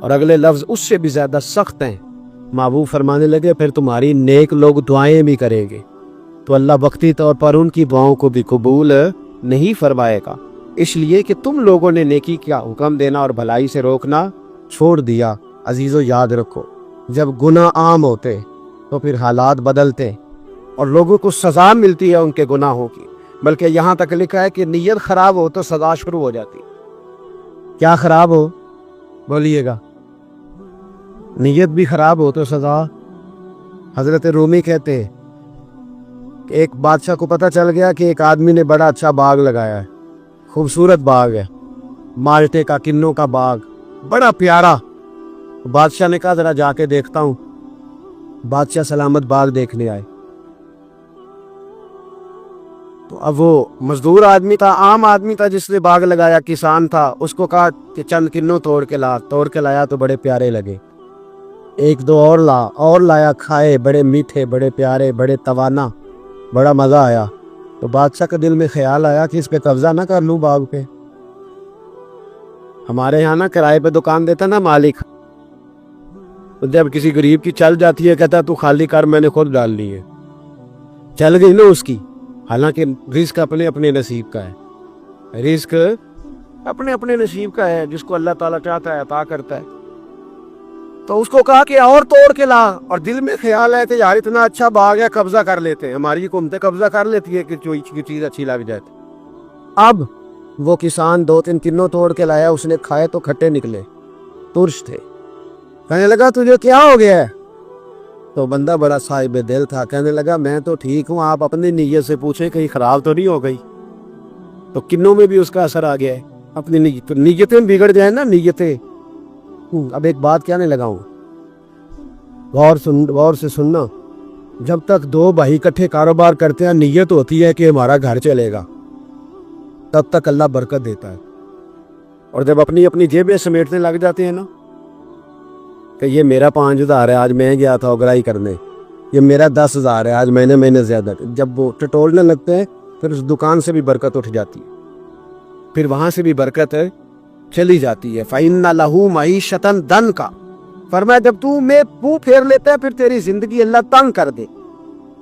اور اگلے لفظ اس سے بھی زیادہ سخت ہیں. محبوب فرمانے لگے پھر تمہاری نیک لوگ دعائیں بھی کریں گے تو اللہ وقتی طور پر ان کی دعاؤں کو بھی قبول نہیں فرمائے گا، اس لیے کہ تم لوگوں نے نیکی کا حکم دینا اور بھلائی سے روکنا چھوڑ دیا. عزیزو یاد رکھو، جب گناہ عام ہوتے تو پھر حالات بدلتے اور لوگوں کو سزا ملتی ہے ان کے گناہوں کی، بلکہ یہاں تک لکھا ہے کہ نیت خراب ہو تو سزا شروع ہو جاتی. کیا خراب ہو؟ بولیے گا. نیت بھی خراب ہو تو سزا. حضرت رومی کہتے کہ ایک بادشاہ کو پتہ چل گیا کہ ایک آدمی نے بڑا اچھا باغ لگایا ہے، خوبصورت باغ ہے، مالٹے کا، کنوں کا باغ، بڑا پیارا. بادشاہ نے کہا ذرا جا کے دیکھتا ہوں. بادشاہ سلامت باغ دیکھنے آئے تو اب وہ مزدور آدمی تھا، عام آدمی تھا جس نے باغ لگایا، کسان تھا. اس کو کہا کہ چند کنوں توڑ کے لایا تو بڑے پیارے لگے. ایک دو اور لایا، کھائے، بڑے میٹھے، بڑے پیارے، بڑے توانا، بڑا مزہ آیا. تو بادشاہ کے دل میں خیال آیا کہ اس پہ قبضہ نہ کر لوں باغ پہ. ہمارے یہاں نا کرائے پہ دکان دیتا نا مالک، جب کسی غریب کی چل جاتی ہے کہتا تو خالی کر، میں نے خود ڈال لی ہے. چل گئی نا اس کی، حالانکہ رزق اپنے اپنے نصیب کا ہے، رزق اپنے اپنے نصیب کا ہے، جس کو اللہ تعالیٰ چاہتا ہے عطا کرتا ہے. تو اس کو کہا کہ اور توڑ کے لا، اور دل میں خیال ہے کہ یار اتنا اچھا باغ ہے، قبضہ کر لیتے ہیں. ہماری حکومتیں قبضہ کر لیتی ہے کہ کوئی چیز اچھی لگ جائے. اب وہ کسان 2-3 کنوں توڑ کے لایا، اس نے کھائے تو کھٹے نکلے، ترش تھے. کہنے لگا تجھے کیا ہو گیا ہے؟ تو بندہ بڑا صاحب دل تھا، کہنے لگا میں تو ٹھیک ہوں، آپ اپنی نیت سے پوچھیں کہیں خراب تو نہیں ہو گئی. تو کنوں میں بھی اس کا اثر آ گیا ہے. اپنی نیتیں بگڑ جائیں نا، نیتیں. اب ایک بات کہنے لگا ہوں، غور سے سننا. جب تک دو بھائی اکٹھے کاروبار کرتے ہیں، نیت ہوتی ہے کہ ہمارا گھر چلے گا، تب تک اللہ برکت دیتا ہے. اور جب اپنی اپنی جیبیں سمیٹنے لگ جاتے ہیں نا کہ یہ میرا 5,000 ہے، آج میں گیا تھا اگرائی کرنے، یہ میرا 10,000 ہے، آج میں نے زیادہ، جب وہ ٹٹولنے لگتے ہیں پھر اس دکان سے بھی برکت اٹھ جاتی ہے، پھر وہاں سے بھی برکت چلی جاتی ہے. فَإِنَّ لَهُ مَعِيشَةً ضَنْكَ، فرمایا جب تو میں منہ پھیر لیتا ہے پھر تیری زندگی اللہ تنگ کر دے،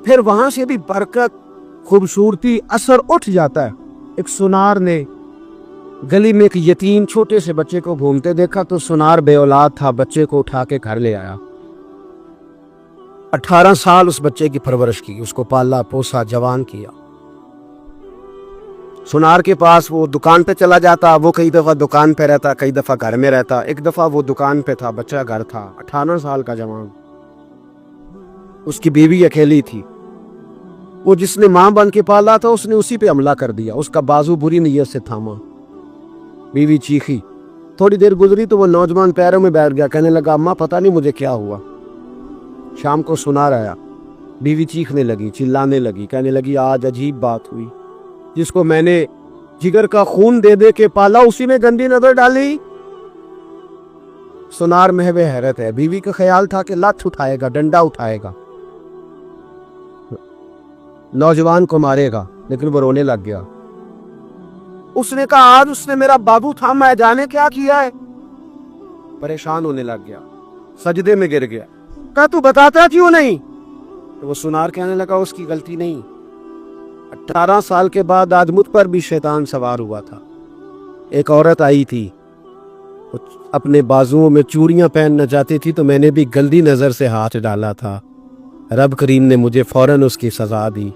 پھر وہاں سے بھی برکت، خوبصورتی، اثر اٹھ جاتا ہے. ایک سونار نے گلی میں ایک یتیم چھوٹے سے بچے کو گھومتے دیکھا تو سونار بے اولاد تھا، بچے کو اٹھا کے گھر لے آیا. 18 سال اس بچے کی پرورش کی، اس کو پالا پوسا، جوان کیا. سونار کے پاس وہ دکان پہ چلا جاتا، وہ کئی دفعہ دکان پہ رہتا، کئی دفعہ گھر میں رہتا. ایک دفعہ وہ دکان پہ تھا، بچہ گھر تھا، 18 سال کا جوان. اس کی بیوی اکیلی تھی. وہ جس نے ماں بن کے پالا تھا اس نے اسی پہ حملہ کر دیا، اس کا بازو بری نیت سے تھاما. بیوی چیخی. تھوڑی دیر گزری تو وہ نوجوان پیروں میں بیٹھ گیا، کہنے لگا اماں پتہ نہیں مجھے کیا ہوا. شام کو سونار آیا، بیوی چیخنے لگی، چلانے لگی، کہنے لگی آج عجیب بات ہوئی، جس کو میں نے جگر کا خون دے دے کے پالا اسی میں گندی نظر ڈالی. سونار محو حیرت ہے. بیوی کا خیال تھا کہ لات اٹھائے گا، ڈنڈا اٹھائے گا، نوجوان کو مارے گا، لیکن وہ رونے لگ گیا. اس نے کہا آج اس نے میرا بابو تھا، میں جانے کیا کیا ہے. پریشان ہونے لگ گیا، سجدے میں گر گیا. کہا تو بتاتا کیوں نہیں؟ تو وہ سونار کہنے لگا اس کی غلطی نہیں. 18 سال کے بعد آج مجھ پر بھی شیطان سوار ہوا تھا. ایک عورت آئی تھی، اپنے بازوؤں میں چوڑیاں پہننا چاہتی تھی تو میں نے بھی گندی نظر سے ہاتھ ڈالا تھا. رب کریم نے مجھے فوراً اس کی سزا دی.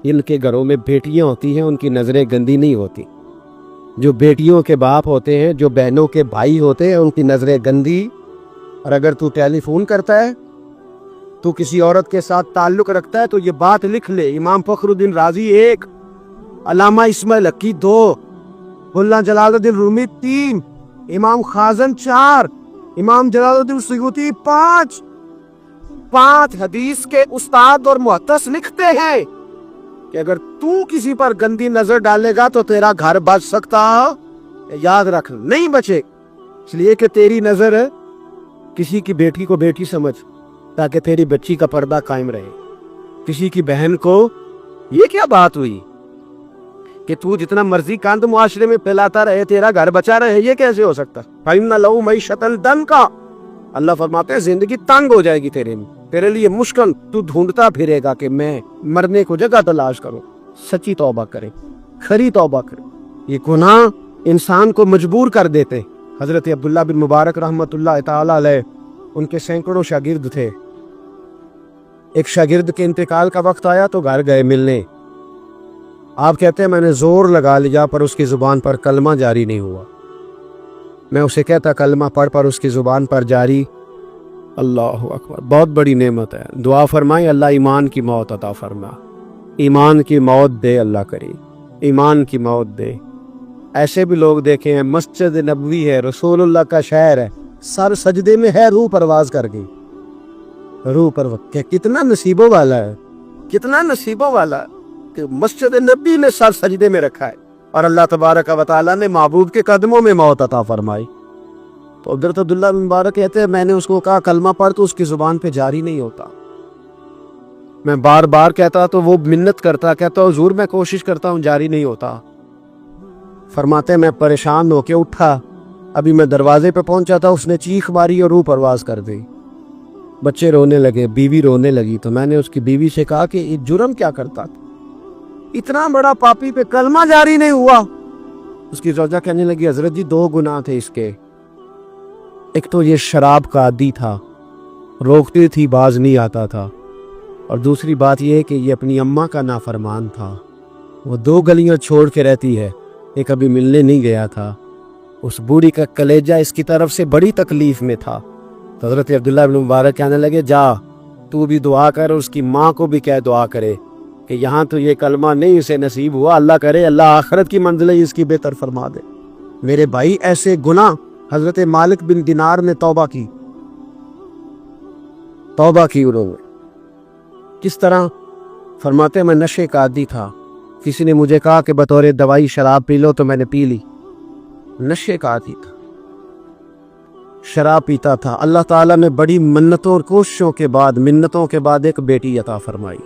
ان کے گھروں میں بیٹیاں ہوتی ہیں، ان کی نظریں گندی نہیں ہوتی. جو بیٹیوں کے باپ ہوتے ہیں، جو بہنوں کے بھائی ہوتے ہیں، ان کی نظریں گندی. اور اگر تو ٹیلی فون کرتا ہے، تو کسی عورت کے ساتھ تعلق رکھتا ہے تو یہ بات لکھ لے، امام فخر الدین رازی 1، علامہ اسماعیل حقی 2، ملا جلال الدین رومی 3، امام خازن 4، امام جلال الدین سیوطی 5 حدیث کے استاد اور محدث لکھتے ہیں کہ اگر تو کسی پر گندی نظر ڈالے گا تو تیرا گھر بچ سکتا، یاد رکھ نہیں بچے. اس لیے کہ تیری نظر کسی کی بیٹی کو بیٹی سمجھ تاکہ تیری بچی کا پردہ قائم رہے. کسی کی بہن کو، یہ کیا بات ہوئی، کہ تو جتنا مرضی کاند معاشرے میں پھیلاتا رہے تیرا گھر بچا رہے، یہ کیسے ہو سکتا؟ فَإِنَّ لَهُ مَعِيشَةً ضَنْكًا، اللہ فرماتے ہیں زندگی تنگ ہو جائے گی تیرے لیے مشکل، تو ڈھونڈتا پھرے گا کہ میں مرنے کو جگہ تلاش کروں۔ سچی توبہ کرے، کھری توبہ کرے۔ یہ گناہ انسان کو مجبور کر دیتے۔ حضرت عبداللہ بن مبارک رحمۃ اللہ تعالی علیہ، ان کے سینکڑوں شاگرد تھے، ایک شاگرد کے انتقال کا وقت آیا تو گھر گئے ملنے۔ آپ کہتے ہیں میں نے زور لگا لیا پر اس کی زبان پر کلمہ جاری نہیں ہوا۔ میں اسے کہتا کلمہ پڑھ پر اس کی زبان پر جاری۔ اللہ اکبر، بہت بڑی نعمت ہے۔ دعا فرمائیں اللہ ایمان کی موت عطا فرما، ایمان کی موت دے اللہ کرے، ایمان کی موت دے۔ ایسے بھی لوگ دیکھے ہیں، مسجد نبوی ہے، رسول اللہ کا شہر ہے، سر سجدے میں ہے، روح پرواز کر گئی، روح پرواز۔ کتنا نصیبوں والا ہے، کتنا نصیبوں والا ہے کہ مسجد نبی نے سر سجدے میں رکھا ہے اور اللہ تبارک و تعالیٰ نے محبوب کے قدموں میں موت عطا فرمائی۔ تو حضرت عبداللہ بن مبارک کہتے ہیں میں نے اس کو کہا کلمہ پڑھ تو اس کی زبان پہ جاری نہیں ہوتا۔ میں بار بار کہتا تو وہ منت کرتا، کہتا حضور میں کوشش کرتا ہوں جاری نہیں ہوتا۔ فرماتے میں پریشان ہو کے اٹھا، ابھی میں دروازے پہ پہنچا تھا، اس نے چیخ ماری اور روح پرواز کر دی۔ بچے رونے لگے، بیوی رونے لگی، تو میں نے اس کی بیوی سے کہا کہ یہ جرم کیا کرتا تھا، اتنا بڑا پاپی پہ کلمہ جاری نہیں ہوا۔ اس کی زوجہ کہنے لگی حضرت جی دو گناہ تھے اس کے، ایک تو یہ شراب کا عادی تھا، روکتی تھی باز نہیں آتا تھا، اور دوسری بات یہ کہ یہ اپنی اماں کا نافرمان تھا، وہ 2 گلیاں چھوڑ کے رہتی ہے، یہ کبھی ملنے نہیں گیا تھا۔ اس بوڑھی کا کلیجہ اس کی طرف سے بڑی تکلیف میں تھا۔ تو حضرت عبداللہ بن مبارک کہنے لگے جا تو بھی دعا کر، اس کی ماں کو بھی کہہ دعا کرے کہ یہاں تو یہ کلمہ نہیں اسے نصیب ہوا، اللہ کرے اللہ آخرت کی منزلیں اس کی بہتر فرما دے۔ میرے بھائی ایسے گناہ حضرت مالک بن دینار نے توبہ کی انہوں نے۔ کس طرح؟ فرماتے میں نشے کا عادی تھا، کسی نے مجھے کہا کہ بطور دوائی شراب پی لو تو میں نے پی لی، نشے کا عادی تھا، شراب پیتا تھا۔ اللہ تعالیٰ نے بڑی منتوں اور کوششوں کے بعد ایک بیٹی عطا فرمائی،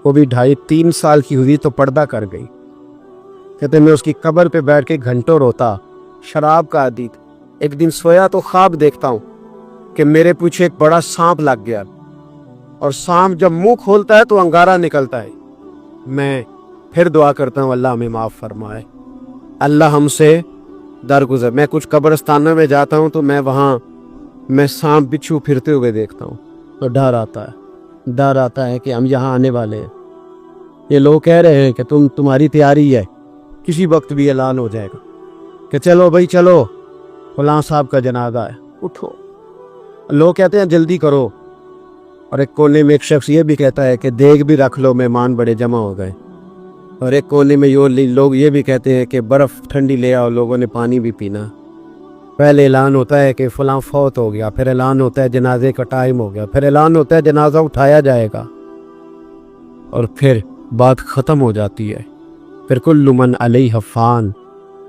وہ بھی 2.5-3 سال کی ہوئی تو پردہ کر گئی۔ کہتے میں اس کی قبر پہ بیٹھ کے گھنٹوں روتا، شراب کا عادی تھا۔ ایک دن سویا تو خواب دیکھتا ہوں کہ میرے پیچھے ایک بڑا سانپ لگ گیا، اور سانپ جب منہ کھولتا ہے تو انگارہ نکلتا ہے۔ میں پھر دعا کرتا ہوں اللہ ہمیں معاف فرمائے، اللہ ہم سے درگزر۔ میں کچھ قبرستانوں میں جاتا ہوں تو میں سانپ بچھو پھرتے ہوئے دیکھتا ہوں تو ڈر آتا ہے کہ ہم یہاں آنے والے ہیں، یہ لوگ کہہ رہے ہیں کہ تمہاری تیاری ہے، کسی وقت بھی اعلان ہو جائے گا کہ چلو بھائی چلو فلاں صاحب کا جنازہ ہے، اٹھو۔ لوگ کہتے ہیں جلدی کرو، اور ایک کونے میں ایک شخص یہ بھی کہتا ہے کہ دیگ بھی رکھ لو، مہمان بڑے جمع ہو گئے، اور ایک کونے میں لوگ یہ بھی کہتے ہیں کہ برف ٹھنڈی لے آؤ، لوگوں نے پانی بھی پینا۔ پہلے اعلان ہوتا ہے کہ فلاں فوت ہو گیا، پھر اعلان ہوتا ہے جنازے کا ٹائم ہو گیا، پھر اعلان ہوتا ہے جنازہ اٹھایا جائے گا، اور پھر بات ختم ہو جاتی ہے، پھر کل من علیہ فان،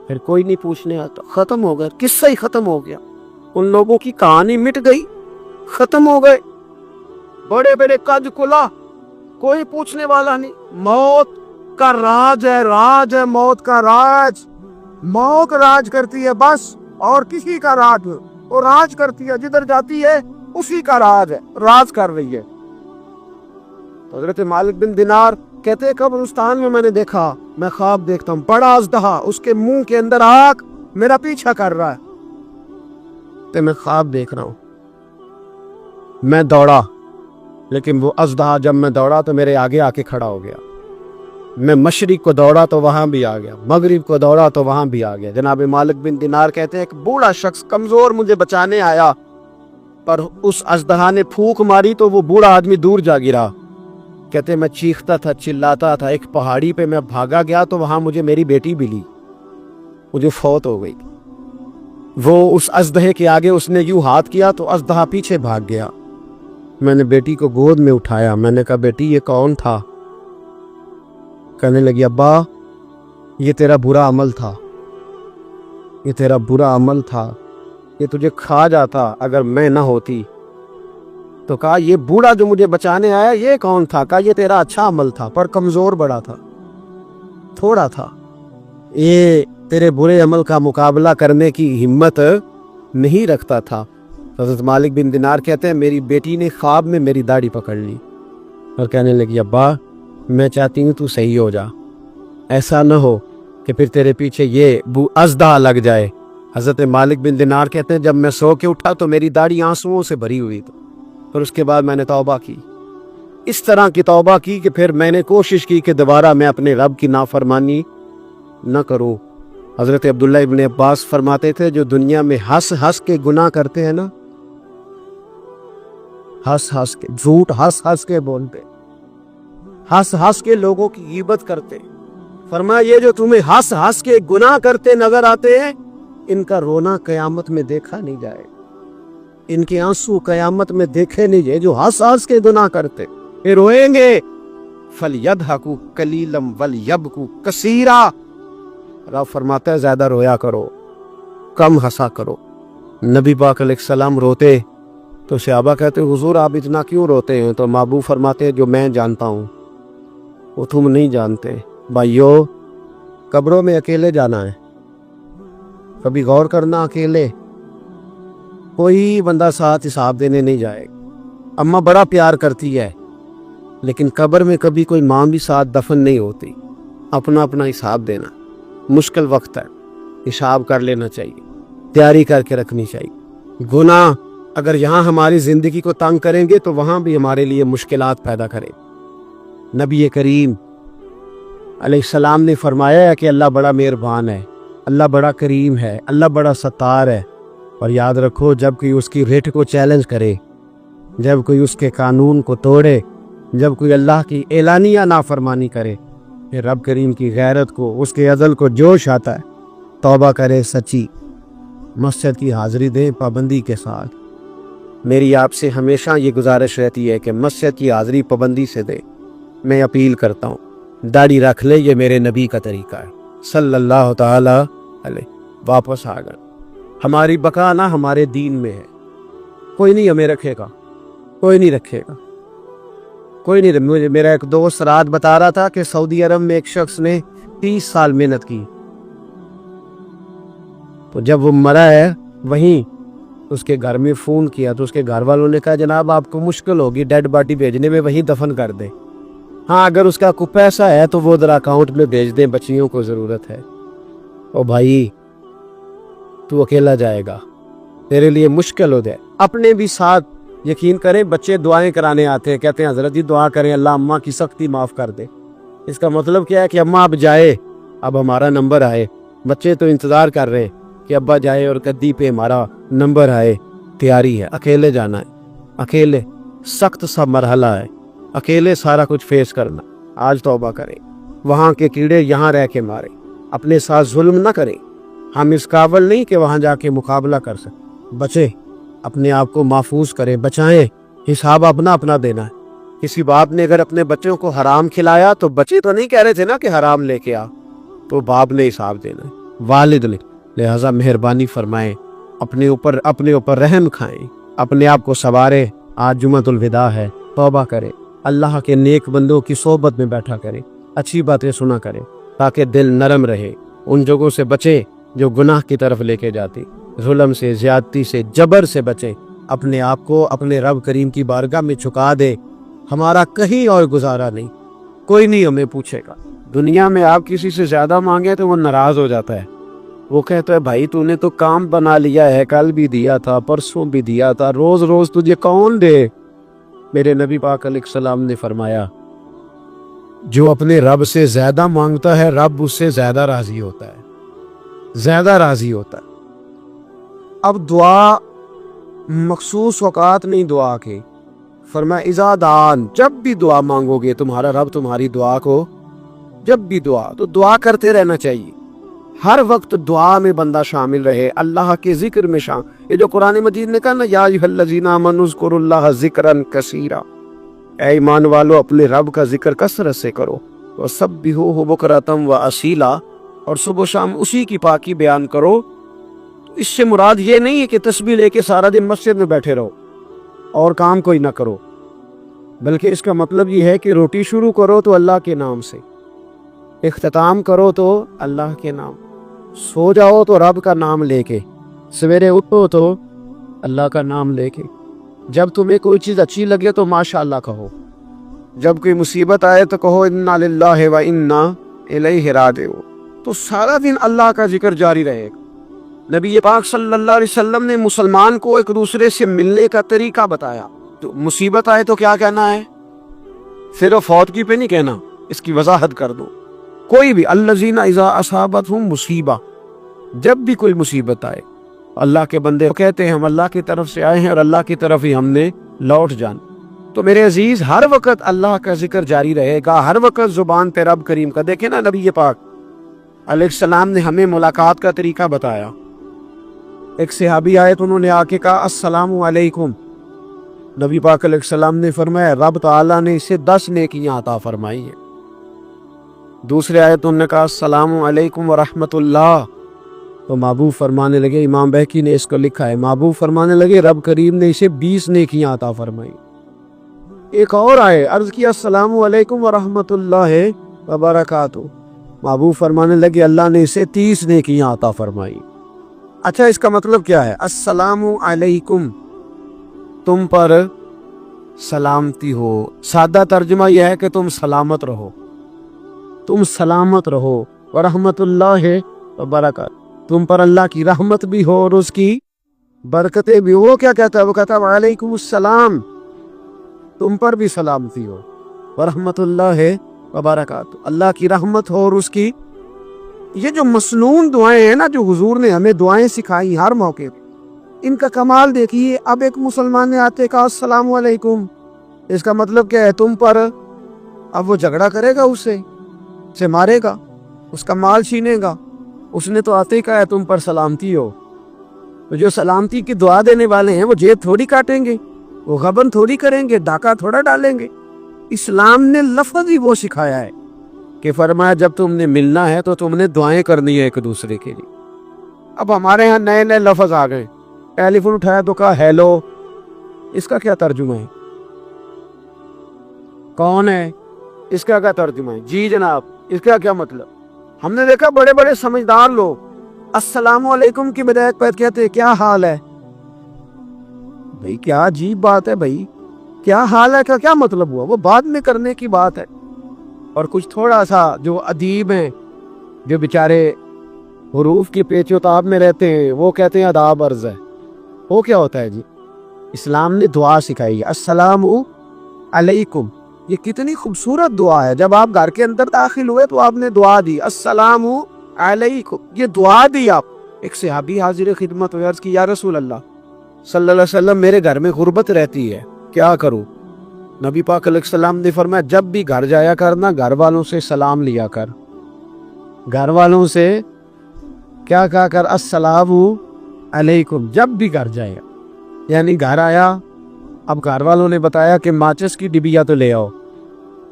پھر کوئی نہیں پوچھنے آتا، ختم ہو گیا، قصہ ہی ختم ہو گیا، ان لوگوں کی کہانی مٹ گئی، ختم ہو گئے، بڑے بڑے قد کلا، کوئی پوچھنے والا نہیں۔ موت کا راج ہے موت کا راج، موت راج کرتی ہے بس، اور کسی کا راج وہ راج کرتی ہے، جدھر جاتی ہے اسی کا راج ہے، راج کر رہی ہے۔ حضرت مالک بن دینار کہتے ہیں قبرستان میں نے دیکھا، میں خواب دیکھتا ہوں بڑا اژدہا، اس کے منہ کے اندر آگ میرا پیچھا کر رہا ہے، تو میں خواب دیکھ رہا ہوں، میں دوڑا، لیکن وہ اژدہا جب میں دوڑا تو میرے آگے آ کے کھڑا ہو گیا۔ میں مشرق کو دوڑا تو وہاں بھی آ گیا، مغرب کو دوڑا تو وہاں بھی آ گیا۔ جناب مالک بن دینار کہتے ہیں ایک بوڑھا شخص کمزور مجھے بچانے آیا، پر اس اژدہا نے پھونک ماری تو وہ بوڑھا آدمی دور جا گرا۔ کہتے میں چیختا تھا، چلاتا تھا، ایک پہاڑی پہ میں بھاگا گیا تو وہاں مجھے میری بیٹی ملی، مجھے فوت ہو گئی۔ وہ اس اژدہے کے آگے اس نے یوں ہاتھ کیا تو اژدہا پیچھے بھاگ گیا۔ میں نے بیٹی کو گود میں اٹھایا، میں نے کہا بیٹی یہ کون تھا؟ کہنے لگی ابا یہ تیرا برا عمل تھا، یہ تیرا برا عمل تھا، یہ تجھے کھا جاتا اگر میں نہ ہوتی۔ تو کہا یہ بوڑھا جو مجھے بچانے آیا یہ کون تھا؟ کہا یہ تیرا اچھا عمل تھا پر کمزور بڑا تھا۔ تھوڑا تھا، یہ تیرے برے عمل کا مقابلہ کرنے کی ہمت نہیں رکھتا تھا۔ حضرت مالک بن دینار کہتے ہیں میری بیٹی نے خواب میں میری داڑھی پکڑ لی اور کہنے لگی ابا میں چاہتی ہوں تو صحیح ہو جا، ایسا نہ ہو کہ پھر تیرے پیچھے یہ بو ازدہ لگ جائے۔ حضرت مالک بن دینار کہتے ہیں جب میں سو کے اٹھا تو میری داڑھی آنسوؤں سے بھری ہوئی تھی، پھر اس کے بعد میں نے توبہ کی، اس طرح کی توبہ کی کہ پھر میں نے کوشش کی کہ دوبارہ میں اپنے رب کی نافرمانی نہ کروں۔ حضرت عبداللہ ابن عباس فرماتے تھے جو دنیا میں ہنس ہنس کے گناہ کرتے ہیں نا، ہنس ہنس کے جھوٹ ہنس ہنس کے بولتے، ہنس ہنس کے لوگوں کی غیبت کرتے، فرمایا یہ جو تمہیں ہنس ہنس کے گناہ کرتے نظر آتے ہیں ان کا رونا قیامت میں دیکھا نہیں جائے، ان کے آنسو قیامت میں دیکھے نہیں جائے۔ جو ہنس ہنس کے گناہ کرتے یہ روئیں گے، فَلْيَضْحَكُوا قَلِيلًا وَلْيَبْكُوا كَثِيرًا، رب فرماتا ہے زیادہ رویا کرو کم ہنسا کرو۔ نبی پاک علیہ السلام روتے تو صحابہ کہتے حضور آپ اتنا کیوں روتے ہیں؟ تو محبوب فرماتے ہیں جو میں جانتا ہوں وہ تم نہیں جانتے۔ بھائیو قبروں میں اکیلے جانا ہے، کبھی غور کرنا، اکیلے کوئی بندہ ساتھ حساب دینے نہیں جائے گا۔ اماں بڑا پیار کرتی ہے لیکن قبر میں کبھی کوئی ماں بھی ساتھ دفن نہیں ہوتی، اپنا اپنا حساب دینا مشکل وقت ہے، حساب کر لینا چاہیے، تیاری کر کے رکھنی چاہیے۔ گناہ اگر یہاں ہماری زندگی کو تنگ کریں گے تو وہاں بھی ہمارے لیے مشکلات پیدا کریں۔ نبی کریم علیہ السلام نے فرمایا ہے کہ اللہ بڑا مہربان ہے، اللہ بڑا کریم ہے، اللہ بڑا ستار ہے، اور یاد رکھو جب کوئی اس کی ریٹ کو چیلنج کرے، جب کوئی اس کے قانون کو توڑے، جب کوئی اللہ کی اعلانیہ نافرمانی کرے، پھر رب کریم کی غیرت کو، اس کے عدل کو جوش آتا ہے، توبہ کرے سچی، مسجد کی حاضری دیں پابندی کے ساتھ۔ میری آپ سے ہمیشہ یہ گزارش رہتی ہے کہ مسجد کی حاضری پابندی سے دیں۔ میں اپیل کرتا ہوں داڑھی رکھ لے، یہ میرے نبی کا طریقہ ہے صلی اللہ تعالی علیہ۔ واپس آ گئے، ہماری بقا نہ ہمارے دین میں ہے، کوئی نہیں ہمیں رکھے گا، کوئی نہیں رکھے گا، کوئی نہیں۔ مجھے میرا ایک دوست رات بتا رہا تھا کہ سعودی عرب میں ایک شخص نے 30 سال محنت کی، تو جب وہ مرا ہے وہیں اس کے گھر میں فون کیا تو اس کے گھر والوں نے کہا جناب آپ کو مشکل ہوگی ڈیڈ باڈی بھیجنے میں، وہیں دفن کر دیں، ہاں اگر اس کا کوئی پیسہ ہے تو وہ ذرا اکاؤنٹ میں بھیج دیں، بچیوں کو ضرورت ہے۔ او بھائی تو اکیلا جائے گا، تیرے لیے مشکل ہو جائے۔ اپنے بھی ساتھ یقین کریں، بچے دعائیں کرانے آتے ہیں، کہتے ہیں حضرت جی دعا کریں اللہ اماں کی سختی معاف کر دے۔ اس کا مطلب کیا ہے کہ اماں اب جائے، اب ہمارا نمبر آئے۔ بچے تو انتظار کر رہے ہیں کہ ابا جائے اور گدی پہ ہمارا نمبر آئے۔ تیاری ہے، اکیلے جانا ہے، اکیلے سخت سا مرحلہ ہے، اکیلے سارا کچھ فیس کرنا۔ آج توبہ کریں، وہاں کے کیڑے یہاں رہ کے مارے، اپنے ساتھ ظلم نہ کریں۔ ہم اس قابل نہیں کہ وہاں جا کے مقابلہ کر سکیں، بچے اپنے آپ کو محفوظ کریں، بچائیں، حساب اپنا اپنا دینا ہے۔ کسی باپ نے اگر اپنے بچوں کو حرام کھلایا تو بچے تو نہیں کہہ رہے تھے نا کہ حرام لے کے آ، تو باپ نے حساب دینا ہے، والد نے۔ لہٰذا مہربانی فرمائیں، اپنے اوپر رحم کھائیں، اپنے آپ کو سنواریں۔ آج جمعۃ الوداع ہے، توبہ کریں، اللہ کے نیک بندوں کی صحبت میں بیٹھا کریں، اچھی باتیں سنا کریں تاکہ دل نرم رہے۔ ان جگہوں سے بچیں جو گناہ کی طرف لے کے جاتی، ظلم سے، زیادتی سے، جبر سے بچیں۔ اپنے آپ کو اپنے رب کریم کی بارگاہ میں جھکا دے۔ ہمارا کہیں اور گزارا نہیں، کوئی نہیں ہمیں پوچھے گا۔ دنیا میں آپ کسی سے زیادہ مانگے تو وہ ناراض ہو جاتا ہے، وہ کہتا ہے بھائی تو نے تو کام بنا لیا ہے، کل بھی دیا تھا، پرسوں بھی دیا تھا، روز روز تجھے کون دے؟ میرے نبی پاک علیہ السلام نے فرمایا جو اپنے رب سے زیادہ مانگتا ہے رب اس سے زیادہ راضی ہوتا ہے، زیادہ راضی ہوتا ہے۔ اب دعا مخصوص اوقات نہیں دعا کے، فرمایا اذا دعان، جب بھی دعا مانگو گے تمہارا رب تمہاری دعا کو، جب بھی دعا کرتے رہنا چاہیے۔ ہر وقت دعا میں بندہ شامل رہے، اللہ کے ذکر میں شامل۔ یہ جو قرآن مجید نے کہا نا یا ایھا الذین آمنوا اذکروا اللہ ذکرا کثیرا، اے ایمان والو اپنے رب کا ذکر کثرت سے کرو، وسبحوہ بکرۃ واصیلا، اور صبح و شام اسی کی پاکی بیان کرو۔ اس سے مراد یہ نہیں ہے کہ تسبیح لے کے سارا دن مسجد میں بیٹھے رہو اور کام کوئی نہ کرو، بلکہ اس کا مطلب یہ ہے کہ روٹی شروع کرو تو اللہ کے نام سے، اختتام کرو تو اللہ کے نام، سو جاؤ تو رب کا نام لے کے، سویرے اٹھو تو اللہ کا نام لے کے، جب تمہیں کوئی چیز اچھی لگے تو ماشاء اللہ کہو، جب کوئی مصیبت آئے تو کہو انا للہ و انا الیہ راجعون، تو سارا دن اللہ کا ذکر جاری رہے گا۔ نبی پاک صلی اللہ علیہ وسلم نے مسلمان کو ایک دوسرے سے ملنے کا طریقہ بتایا۔ تو مصیبت آئے تو کیا کہنا ہے؟ صرف فوتگی پہ نہیں کہنا، اس کی وضاحت کر دو۔ کوئی بھی الذین اذا اصابتہم مصیبہ، جب بھی کوئی مصیبت آئے اللہ کے بندے کہتے ہیں ہم اللہ کی طرف سے آئے ہیں اور اللہ کی طرف ہی ہم نے لوٹ جانا۔ تو میرے عزیز، ہر وقت اللہ کا ذکر جاری رہے گا، ہر وقت زبان پہ رب کریم کا۔ دیکھیں نا، نبی پاک علیہ السلام نے ہمیں ملاقات کا طریقہ بتایا۔ ایک صحابی آئے تو انہوں نے آ کے کہا السلام علیکم، نبی پاک علیہ السلام نے فرمایا رب تعالیٰ نے اسے 10 نیکیاں عطا فرمائی ہیں۔ دوسرے آئے تو انہوں نے کہا السلام علیکم ورحمۃ اللہ، تو محبوب فرمانے لگے، امام بہقی نے اس کو لکھا ہے، محبوب فرمانے لگے رب کریم نے اسے 20 نیکیاں عطا فرمائی۔ ایک اور آئے، عرض کیا السلام علیکم ورحمۃ اللہ وبرکاتہ، محبوب فرمانے لگے اللہ نے اسے 30 نیکیاں عطا فرمائی۔ اچھا، اس کا مطلب کیا ہے؟ السلام علیکم، تم پر سلامتی ہو۔ سادہ ترجمہ یہ ہے کہ تم سلامت رہو، تم سلامت رہو۔ ورحمۃ اللہ وبرکاتہ، تم پر اللہ کی رحمت بھی ہو اور اس کی برکتیں بھی۔ وہ کیا کہتا ہے؟ وہ کہتا ہے وعلیکم السلام، تم پر بھی سلامتی ہو، ورحمۃ اللہ وبرکاتہ، اللہ کی رحمت ہو اور اس کی۔ یہ جو مسنون دعائیں ہیں نا، جو حضور نے ہمیں دعائیں سکھائی ہر موقع پہ، ان کا کمال دیکھیے۔ اب ایک مسلمان نے آتے کہا السلام علیکم، اس کا مطلب کیا ہے؟ تم پر۔ اب وہ جھگڑا کرے گا، اسے مارے گا، اس کا مال چھینے گا؟ اس نے تو آتے ہی کہا ہے تم پر سلامتی ہو۔ تو جو سلامتی کی دعا دینے والے ہیں وہ جیب تھوڑی کاٹیں گے، وہ غبن تھوڑی کریں گے، ڈاکہ تھوڑا ڈالیں گے۔ اسلام نے لفظ ہی وہ سکھایا ہے کہ فرمایا جب تم نے ملنا ہے تو تم نے دعائیں کرنی ہے ایک دوسرے کے لیے۔ اب ہمارے ہاں نئے نئے لفظ آ گئے، ٹیلی فون اٹھایا تو کہا ہیلو، اس کا کیا ترجمہ ہے؟ کون ہے؟ اس کا کیا ترجمہ ہے؟ جی جناب، اس کا کیا مطلب؟ ہم نے دیکھا بڑے بڑے سمجھدار لوگ السلام علیکم کی بجائے کہتے کیا حال ہے؟ بھئی کیا عجیب بات ہے، بھئی کیا حال ہے کا کیا مطلب ہوا؟ وہ بعد میں کرنے کی بات ہے۔ اور کچھ تھوڑا سا جو ادیب ہیں، جو بیچارے حروف کی پیچ و تاب میں رہتے ہیں، وہ کہتے ہیں آداب عرض ہے۔ وہ کیا ہوتا ہے جی؟ اسلام نے دعا سکھائی ہے، السلام علیکم۔ یہ کتنی خوبصورت دعا ہے۔ جب آپ گھر کے اندر داخل ہوئے تو آپ نے دعا دی السلام علیکم، یہ دعا دی آپ۔ ایک صحابی حاضر خدمت ہوئے، عرض کی یا رسول اللہ صلی اللہ علیہ وسلم میرے گھر میں غربت رہتی ہے، کیا کروں؟ نبی پاک علیہ السلام نے فرمایا جب بھی گھر جایا کرنا گھر والوں سے سلام لیا کر، گھر والوں سے کیا کہا کر؟ السلام علیکم، جب بھی گھر جائے۔ یعنی گھر آیا، اب گھر والوں نے بتایا کہ ماچس کی ڈبیا تو لے آؤ۔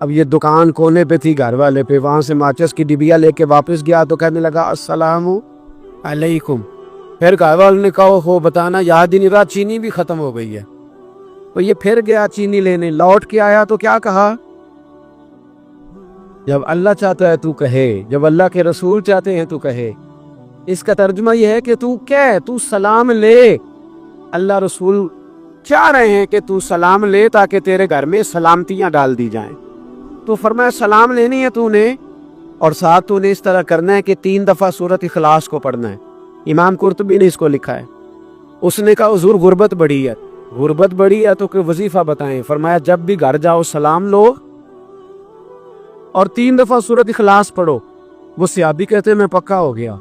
اب یہ دکان کونے پہ تھی گھر والے پہ، وہاں سے ماچس کی ڈبیا لے کے واپس گیا تو کہنے لگا السلام علیکم۔ پھر گھر والوں نے کہا ہو بتانا یاد ہی نہیں رہا، چینی بھی ختم ہو گئی ہے۔ تو یہ پھر گیا چینی لینے، لوٹ کے آیا تو کیا کہا؟ جب اللہ چاہتا ہے تو کہے، جب اللہ کے رسول چاہتے ہیں تو کہے۔ اس کا ترجمہ یہ ہے کہ تو سلام لے۔ اللہ رسول چاہ رہے ہیں کہ تو سلام لے تاکہ تیرے گھر میں سلامتیاں ڈال دی جائیں۔ تو فرمایا سلام لینی ہے تو نے، اور ساتھ تو نے اس طرح کرنا ہے کہ 3 دفعہ سورۃ اخلاص کو پڑھنا ہے۔ امام قرطبی نے اس کو لکھا ہے۔ اس نے کہا حضور غربت بڑی ہے، غربت بڑی ہے تو کوئی وظیفہ بتائیں۔ فرمایا جب بھی گھر جاؤ سلام لو اور 3 دفعہ سورۃ اخلاص پڑھو۔ وہ صحابی کہتے ہیں میں پکا ہو گیا۔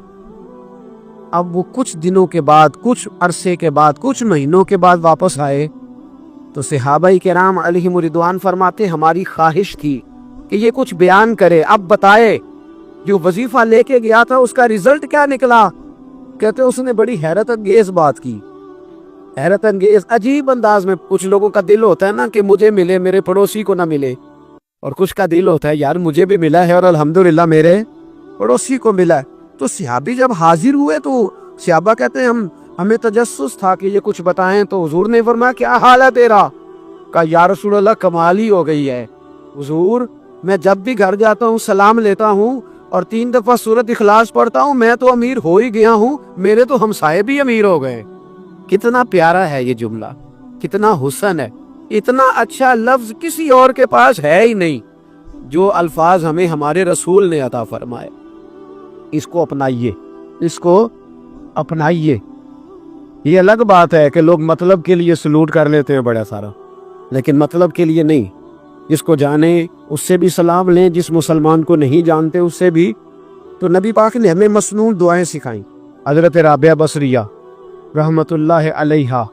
اب وہ کچھ دنوں کے بعد، کچھ عرصے کے بعد، کچھ مہینوں کے بعد واپس آئے تو صحابہ کرام علیہم رضوان فرماتے ہماری خواہش تھی کہ یہ کچھ بیان کرے، اب بتائے جو وظیفہ لے کے گیا تھا اس کا رزلٹ کیا نکلا؟ کہتے اس نے بڑی حیرت انگیز بات کی، حیرت انگیز عجیب انداز میں۔ کچھ لوگوں کا دل ہوتا ہے نا کہ مجھے ملے، میرے پڑوسی کو نہ ملے، اور کچھ کا دل ہوتا ہے یار مجھے بھی ملا ہے اور الحمدللہ میرے پڑوسی کو ملا ہے۔ تو صحابی جب حاضر ہوئے تو صحابہ کہتے ہیں ہمیں تجسس تھا کہ یہ کچھ بتائیں، تو حضور نے فرمایا کیا حال ہے تیرا؟ کہا یا رسول اللہ کمال ہی ہو گئی ہے حضور، میں جب بھی گھر جاتا ہوں سلام لیتا ہوں اور 3 دفعہ سورت اخلاص پڑھتا ہوں، میں تو امیر ہو ہی گیا ہوں، میرے تو ہمسائے بھی امیر ہو گئے۔ کتنا پیارا ہے یہ جملہ، کتنا حسن ہے، اتنا اچھا لفظ کسی اور کے پاس ہے ہی نہیں جو الفاظ ہمیں ہمارے رسول نے عطا فرمائے۔ اس کو اپنائیے، اس کو اپنائیے۔ یہ الگ بات ہے کہ لوگ مطلب کے لیے سلوٹ کر لیتے ہیں بڑا سارا، لیکن مطلب کے لیے نہیں۔ جس کو جانے اس سے بھی سلام لیں، جس مسلمان کو نہیں جانتے اس سے بھی۔ تو نبی پاک نے ہمیں مسنون دعائیں سکھائیں۔ حضرت رابعہ بصریہ رحمت اللہ علیہا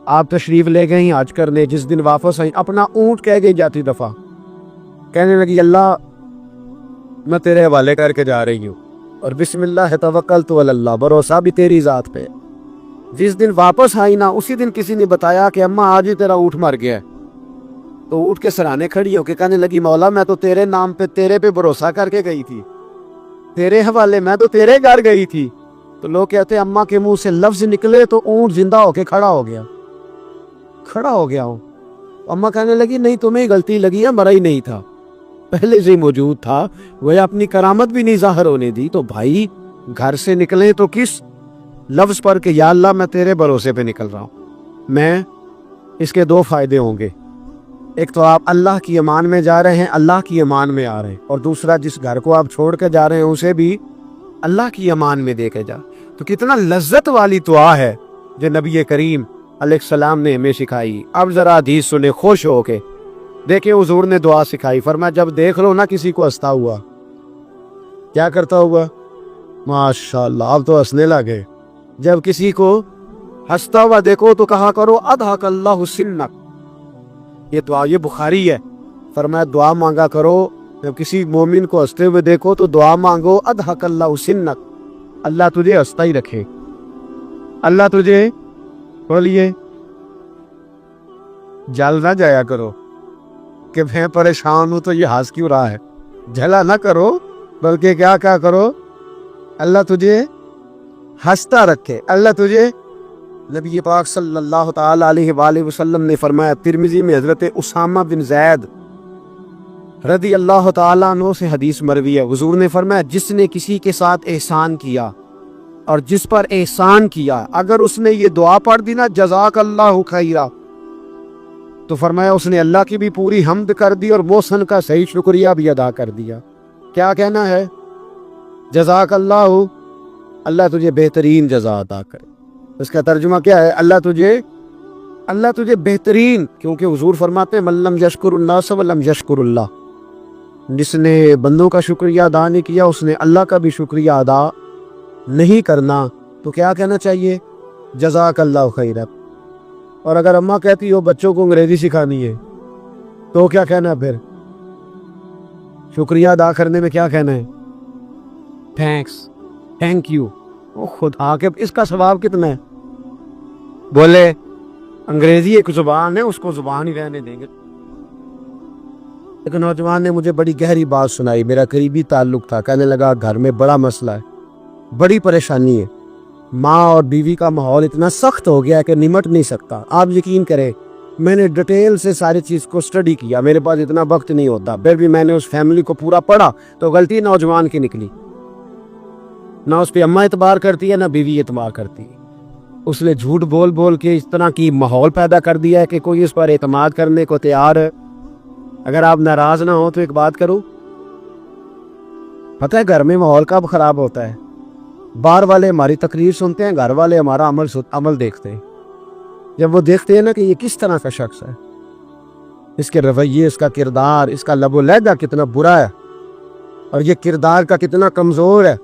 آپ تشریف لے گئیں حج کرنے، جس دن واپس آئیں اپنا اونٹ کہہ گئی جاتی دفعہ، کہنے لگی اللہ میں تیرے حوالے کر کے جا رہی ہوں، اور بسم اللہ توکلت علی اللہ، بھروسہ بھی تیری ذات پہ۔ جس دن واپس آئی نا اسی دن کسی نے بتایا کہ اماں آج ہی تیرا اونٹ مر گیا ہے، تو اونٹ کے سرانے کھڑی ہو کے کہنے لگی مولا میں تو تیرے نام پہ تیرے پہ بھروسہ کر کے گئی تھی، تیرے حوالے میں تو تیرے گھر گئی تھی۔ تو لوگ کہتے ہیں اماں کے منہ سے لفظ نکلے تو اونٹ زندہ ہو کے کھڑا ہو گیا ہوں۔ اماں کہنے لگی نہیں تمہیں غلطی لگی ہے، مرا ہی نہیں تھا، پہلے سے ہی موجود تھا، وہ اپنی کرامت بھی نہیں ظاہر ہونے دی۔ تو بھائی گھر سے نکلے تو کس لفظ پر کہ یا اللہ میں تیرے بھروسے پہ نکل رہا ہوں میں، اس کے 2 فائدے ہوں گے۔ ایک تو آپ اللہ کی امان میں جا رہے ہیں، اللہ کی امان میں آ رہے ہیں، اور دوسرا جس گھر کو آپ چھوڑ کے جا رہے ہیں اسے بھی اللہ کی امان میں دے کے جا۔ تو کتنا لذت والی دعا ہے جو نبی کریم علیہ السلام نے ہمیں سکھائی۔ اب ذرا حدیث سنے خوش ہو کے، دیکھیں حضور نے دعا سکھائی، فرمایا جب دیکھ لو نا کسی کو ہنستا ہوا، کیا کرتا ہوا؟ ماشاءاللہ، اب تو ہنسنے لگے۔ جب کسی کو ہنستا ہوا دیکھو تو کہا کرو اضحک اللہ سنک۔ یہ دعا یہ بخاری ہے، فرمایا دعا مانگا کرو جب کسی مومن کو ہنستے ہوئے دیکھو تو دعا مانگو اضحک اللہ سنک، اللہ تجھے ہنستا ہی رکھے، اللہ تجھے بولیے جل نہ جایا کرو کہ میں پریشان ہوں تو یہ ہنس کیوں رہا ہے، جھلا نہ کرو، بلکہ کیا کرو اللہ تجھے ہنستا رکھے، اللہ تجھے۔ نبی پاک صلی اللہ تعالی علیہ وآلہ وسلم نے فرمایا، ترمذی میں حضرت اسامہ بن زید رضی اللہ تعالیٰ عنہ سے حدیث مروی ہے، حضور نے فرمایا جس نے کسی کے ساتھ احسان کیا اور جس پر احسان کیا، اگر اس نے یہ دعا پڑھ دی نا جزاک اللہ خیرہ، تو فرمایا اس نے اللہ کی بھی پوری حمد کر دی اور محسن کا صحیح شکریہ بھی ادا کر دیا۔ کیا کہنا ہے؟ جزاک اللہ، اللہ تجھے بہترین جزا عطا کرے۔ اس کا ترجمہ کیا ہے؟ اللہ تجھے بہترین، کیونکہ حضور فرماتے ہیں من لم یشکر الناس ولم یشکر اللہ، جس نے بندوں کا شکریہ ادا نہیں کیا اس نے اللہ کا بھی شکریہ ادا نہیں کرنا۔ تو کیا کہنا چاہیے؟ جزاک اللہ خیرہ۔ اور اگر اماں کہتی ہو بچوں کو انگریزی سکھانی ہے تو کیا کہنا؟ پھر شکریہ ادا کرنے میں کیا کہنا ہے؟ Thanks, thank you. خدا کے اس کا ثواب کتنا ہے؟ بولے انگریزی ایک زبان ہے، اس کو زبان ہی رہنے دیں گے۔ ایک نوجوان نے مجھے بڑی گہری بات سنائی، میرا قریبی تعلق تھا، کہنے لگا گھر میں بڑا مسئلہ ہے، بڑی پریشانی ہے، ماں اور بیوی کا ماحول اتنا سخت ہو گیا ہے کہ نمٹ نہیں سکتا۔ آپ یقین کریں میں نے ڈیٹیل سے ساری چیز کو سٹڈی کیا، میرے پاس اتنا وقت نہیں ہوتا، پھر بھی میں نے اس فیملی کو پورا پڑھا تو غلطی نوجوان کی نکلی، نہ اس پہ اماں اعتبار کرتی ہے نہ بیوی اعتبار کرتی ہے۔ اس نے جھوٹ بول بول کے اس طرح کی ماحول پیدا کر دیا ہے کہ کوئی اس پر اعتماد کرنے کو تیار ہے۔ اگر آپ ناراض نہ ہو تو ایک بات کرو، پتہ ہے گھر میں ماحول کب خراب ہوتا ہے؟ باہر والے ہماری تقریر سنتے ہیں، گھر والے ہمارا عمل دیکھتے ہیں۔ جب وہ دیکھتے ہیں نا کہ یہ کس طرح کا شخص ہے، اس کے رویے، اس کا کردار، اس کا لب و لہجہ کتنا برا ہے اور یہ کردار کا کتنا کمزور ہے،